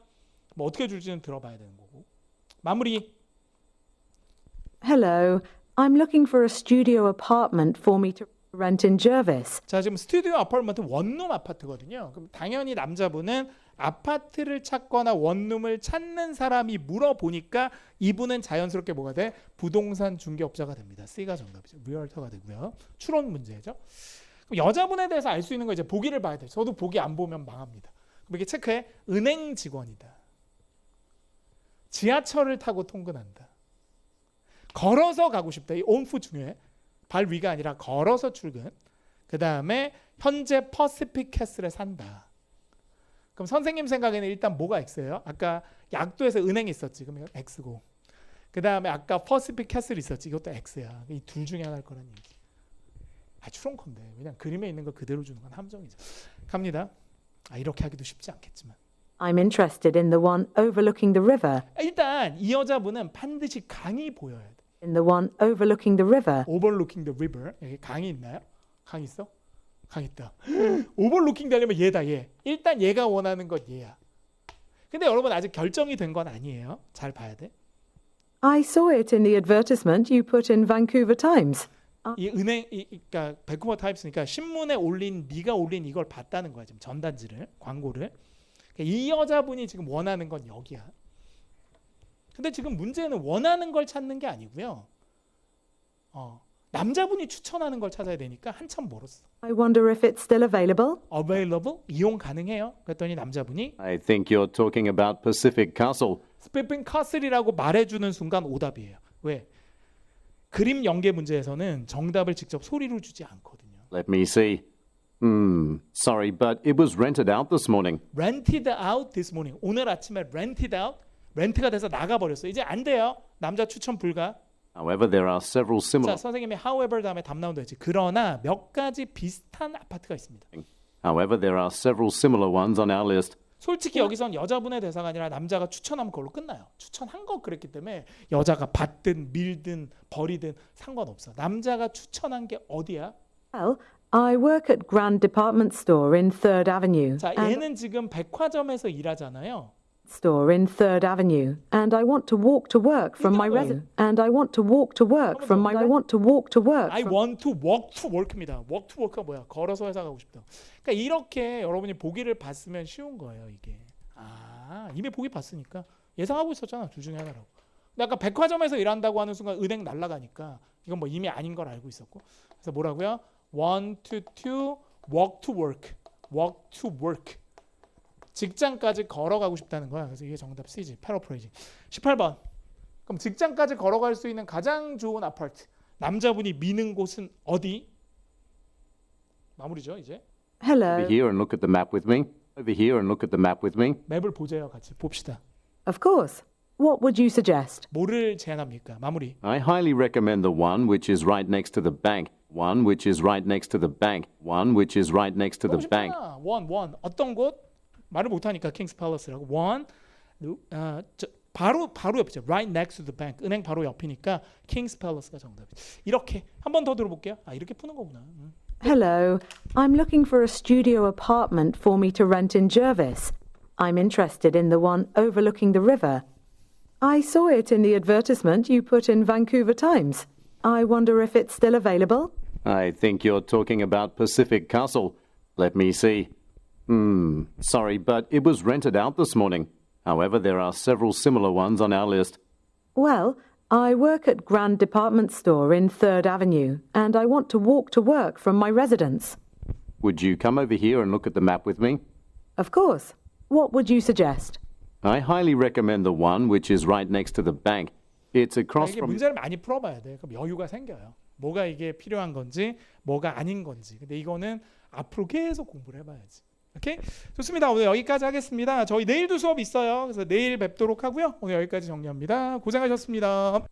Speaker 1: 뭐 어떻게 줄지는 들어봐야 되는 거고. 마무리.
Speaker 5: Hello, I'm looking for a studio apartment for me to rent in Jervis.
Speaker 1: 자 지금 스튜디오 아파트먼트 원룸 아파트거든요. 그럼 당연히 남자분은 아파트를 찾거나 원룸을 찾는 사람이 물어보니까 이분은 자연스럽게 뭐가 돼? 부동산 중개업자가 됩니다. C가 정답이죠. 리얼터가 되고요. 추론 문제죠. 그럼 여자분에 대해서 알 수 있는 거 이제 보기를 봐야 돼요. 저도 보기 안 보면 망합니다. 그럼 이렇게 체크해. 은행 직원이다. 지하철을 타고 통근한다. 걸어서 가고 싶다. 이 온프 중요해. 발 위가 아니라 걸어서 출근. 그 다음에 현재 퍼시픽 캐슬에 산다. 그럼 선생님 생각에는 일단 뭐가 X예요? 아까 약도에서 은행이 있었지. 그러면 X고. 그 다음에 아까 퍼시픽 캐슬 있었지. 이것도 X야. 이 둘 중에 하나일 거란 얘기지. 추론컨대. 왜냐면 그림에 있는 거 그대로 주는 건 함정이죠. 갑니다. 이렇게 하기도 쉽지 않겠지만.
Speaker 5: I'm interested in the one overlooking the river.
Speaker 1: 일단 이 여자분은 반드시 강이 보여야 돼.
Speaker 5: In the one overlooking the river.
Speaker 1: Overlooking the river. 여기 강이 있나요? 강 있어? 강 있다. Overlooking 되려면 얘다 얘. 일단 얘가 원하는 건 얘야. 근데 여러분 아직 결정이 된 건 아니에요. 잘 봐야 돼.
Speaker 5: I saw it in the advertisement you put in Vancouver Times.
Speaker 1: 이 은행, 그러니까 베쿠버 타입스니까 신문에 올린 네가 올린 이걸 봤다는 거야 지금 전단지를 광고를. 그러니까 이 여자분이 지금 원하는 건 여기야. 근데 지금 문제는 원하는 걸 찾는 게 아니고요. 남자분이 추천하는 걸 찾아야 되니까 한참 멀었어.
Speaker 5: I wonder if it's still available.
Speaker 1: Available? 이용 가능해요? 그랬더니 남자분이
Speaker 3: I think you're talking about Pacific Castle.
Speaker 1: 스피핑 카슬이라고 말해주는 순간 오답이에요. 왜? 그림 연계 문제에서는 정답을 직접 소리로 주지 않거든요.
Speaker 3: Let me see. Sorry, but it was rented out this morning.
Speaker 1: Rented out this morning. 오늘 아침에 rented out. 렌트가 돼서 나가버렸어. 이제 안 돼요. 남자 추천 불가.
Speaker 3: However, there are several
Speaker 1: 자,
Speaker 3: similar.
Speaker 1: 선생님이 however 다음에 답 나온다 했지. 그러나 몇 가지 비슷한 아파트가 있습니다.
Speaker 3: However, there are several similar ones on our list.
Speaker 1: 솔직히 여기선 여자분의 대사가 아니라 남자가 추천하면 그걸로 끝나요. 추천한 거 그랬기 때문에 여자가 받든 밀든 버리든 상관없어. 남자가 추천한 게 어디야?
Speaker 5: Well, I work at Grand Department Store in 3rd Avenue.
Speaker 1: 자,
Speaker 5: and
Speaker 1: 얘는 지금 백화점에서 일하잖아요.
Speaker 5: store in 3rd Avenue, and I want to walk to work from my residence. And I want to walk to work from my. I want to walk to work.
Speaker 1: I want to walk to work입니다. walk to work가 뭐야? 걸어서 회사 가고 싶다. 그러니까 이렇게 여러분이 보기를 봤으면 쉬운 거예요, 이게. 아, 이미 보기 봤으니까 예상하고 있었잖아. 둘 중에 하나라고. 근데 아까 백화점에서 일한다고 하는 순간 은행 날라가니까 이건 뭐 이미 아닌 걸 알고 있었고. 그래서 뭐라고요? want to walk to work. walk to work. 직장까지 걸어가고 싶다는 거야. 그래서 이게 정답 C지. paraphrasing. 18번. 그럼 직장까지 걸어갈 수 있는 가장 좋은 아파트. 남자분이 미는 곳은 어디? 마무리죠, 이제.
Speaker 5: Hello.
Speaker 3: Over here and look at the map with me. Over here and look at the map with me.
Speaker 1: 맵을 보세요, 같이 봅시다.
Speaker 5: Of course. What would you suggest?
Speaker 1: 뭐를 제안합니까? 마무리.
Speaker 3: I highly recommend the one which is right next to the bank. One which is right next to the bank. One which is right next to the bank.
Speaker 1: 원. 어떤 곳? 말을 못하니까 킹스 팰러스라고. 원. 바로 옆이죠. Right next to the bank. 은행 바로 옆이니까 킹스 팰러스가 정답이죠. 이렇게 한 번 더 들어볼게요. 아, 이렇게 푸는 거구나.
Speaker 5: Hello. I'm looking for a studio apartment for me to rent in Jervis. I'm interested in the one overlooking the river. I saw it in the advertisement you put in Vancouver Times. I wonder if it's still available?
Speaker 3: I think you're talking about Pacific Castle. Let me see. Sorry, but it was rented out this morning. However, there are several similar ones on our list.
Speaker 5: Well, I work at Grand Department Store in 3rd Avenue, and I want to walk to work from my residence.
Speaker 3: Would you come over here and look at the map with me?
Speaker 5: Of course. What would you suggest?
Speaker 3: I highly recommend the one which is right next to the bank. It's across
Speaker 1: 이게
Speaker 3: from.
Speaker 1: 문제를 많이 풀어봐야 돼. 그럼 여유가 생겨요. 뭐가 이게 필요한 건지, 뭐가 아닌 건지. 근데 이거는 앞으로 계속 공부를 해봐야지. 오케이? 좋습니다. 오늘 여기까지 하겠습니다. 저희 내일도 수업 있어요. 그래서 내일 뵙도록 하고요. 오늘 여기까지 정리합니다. 고생하셨습니다.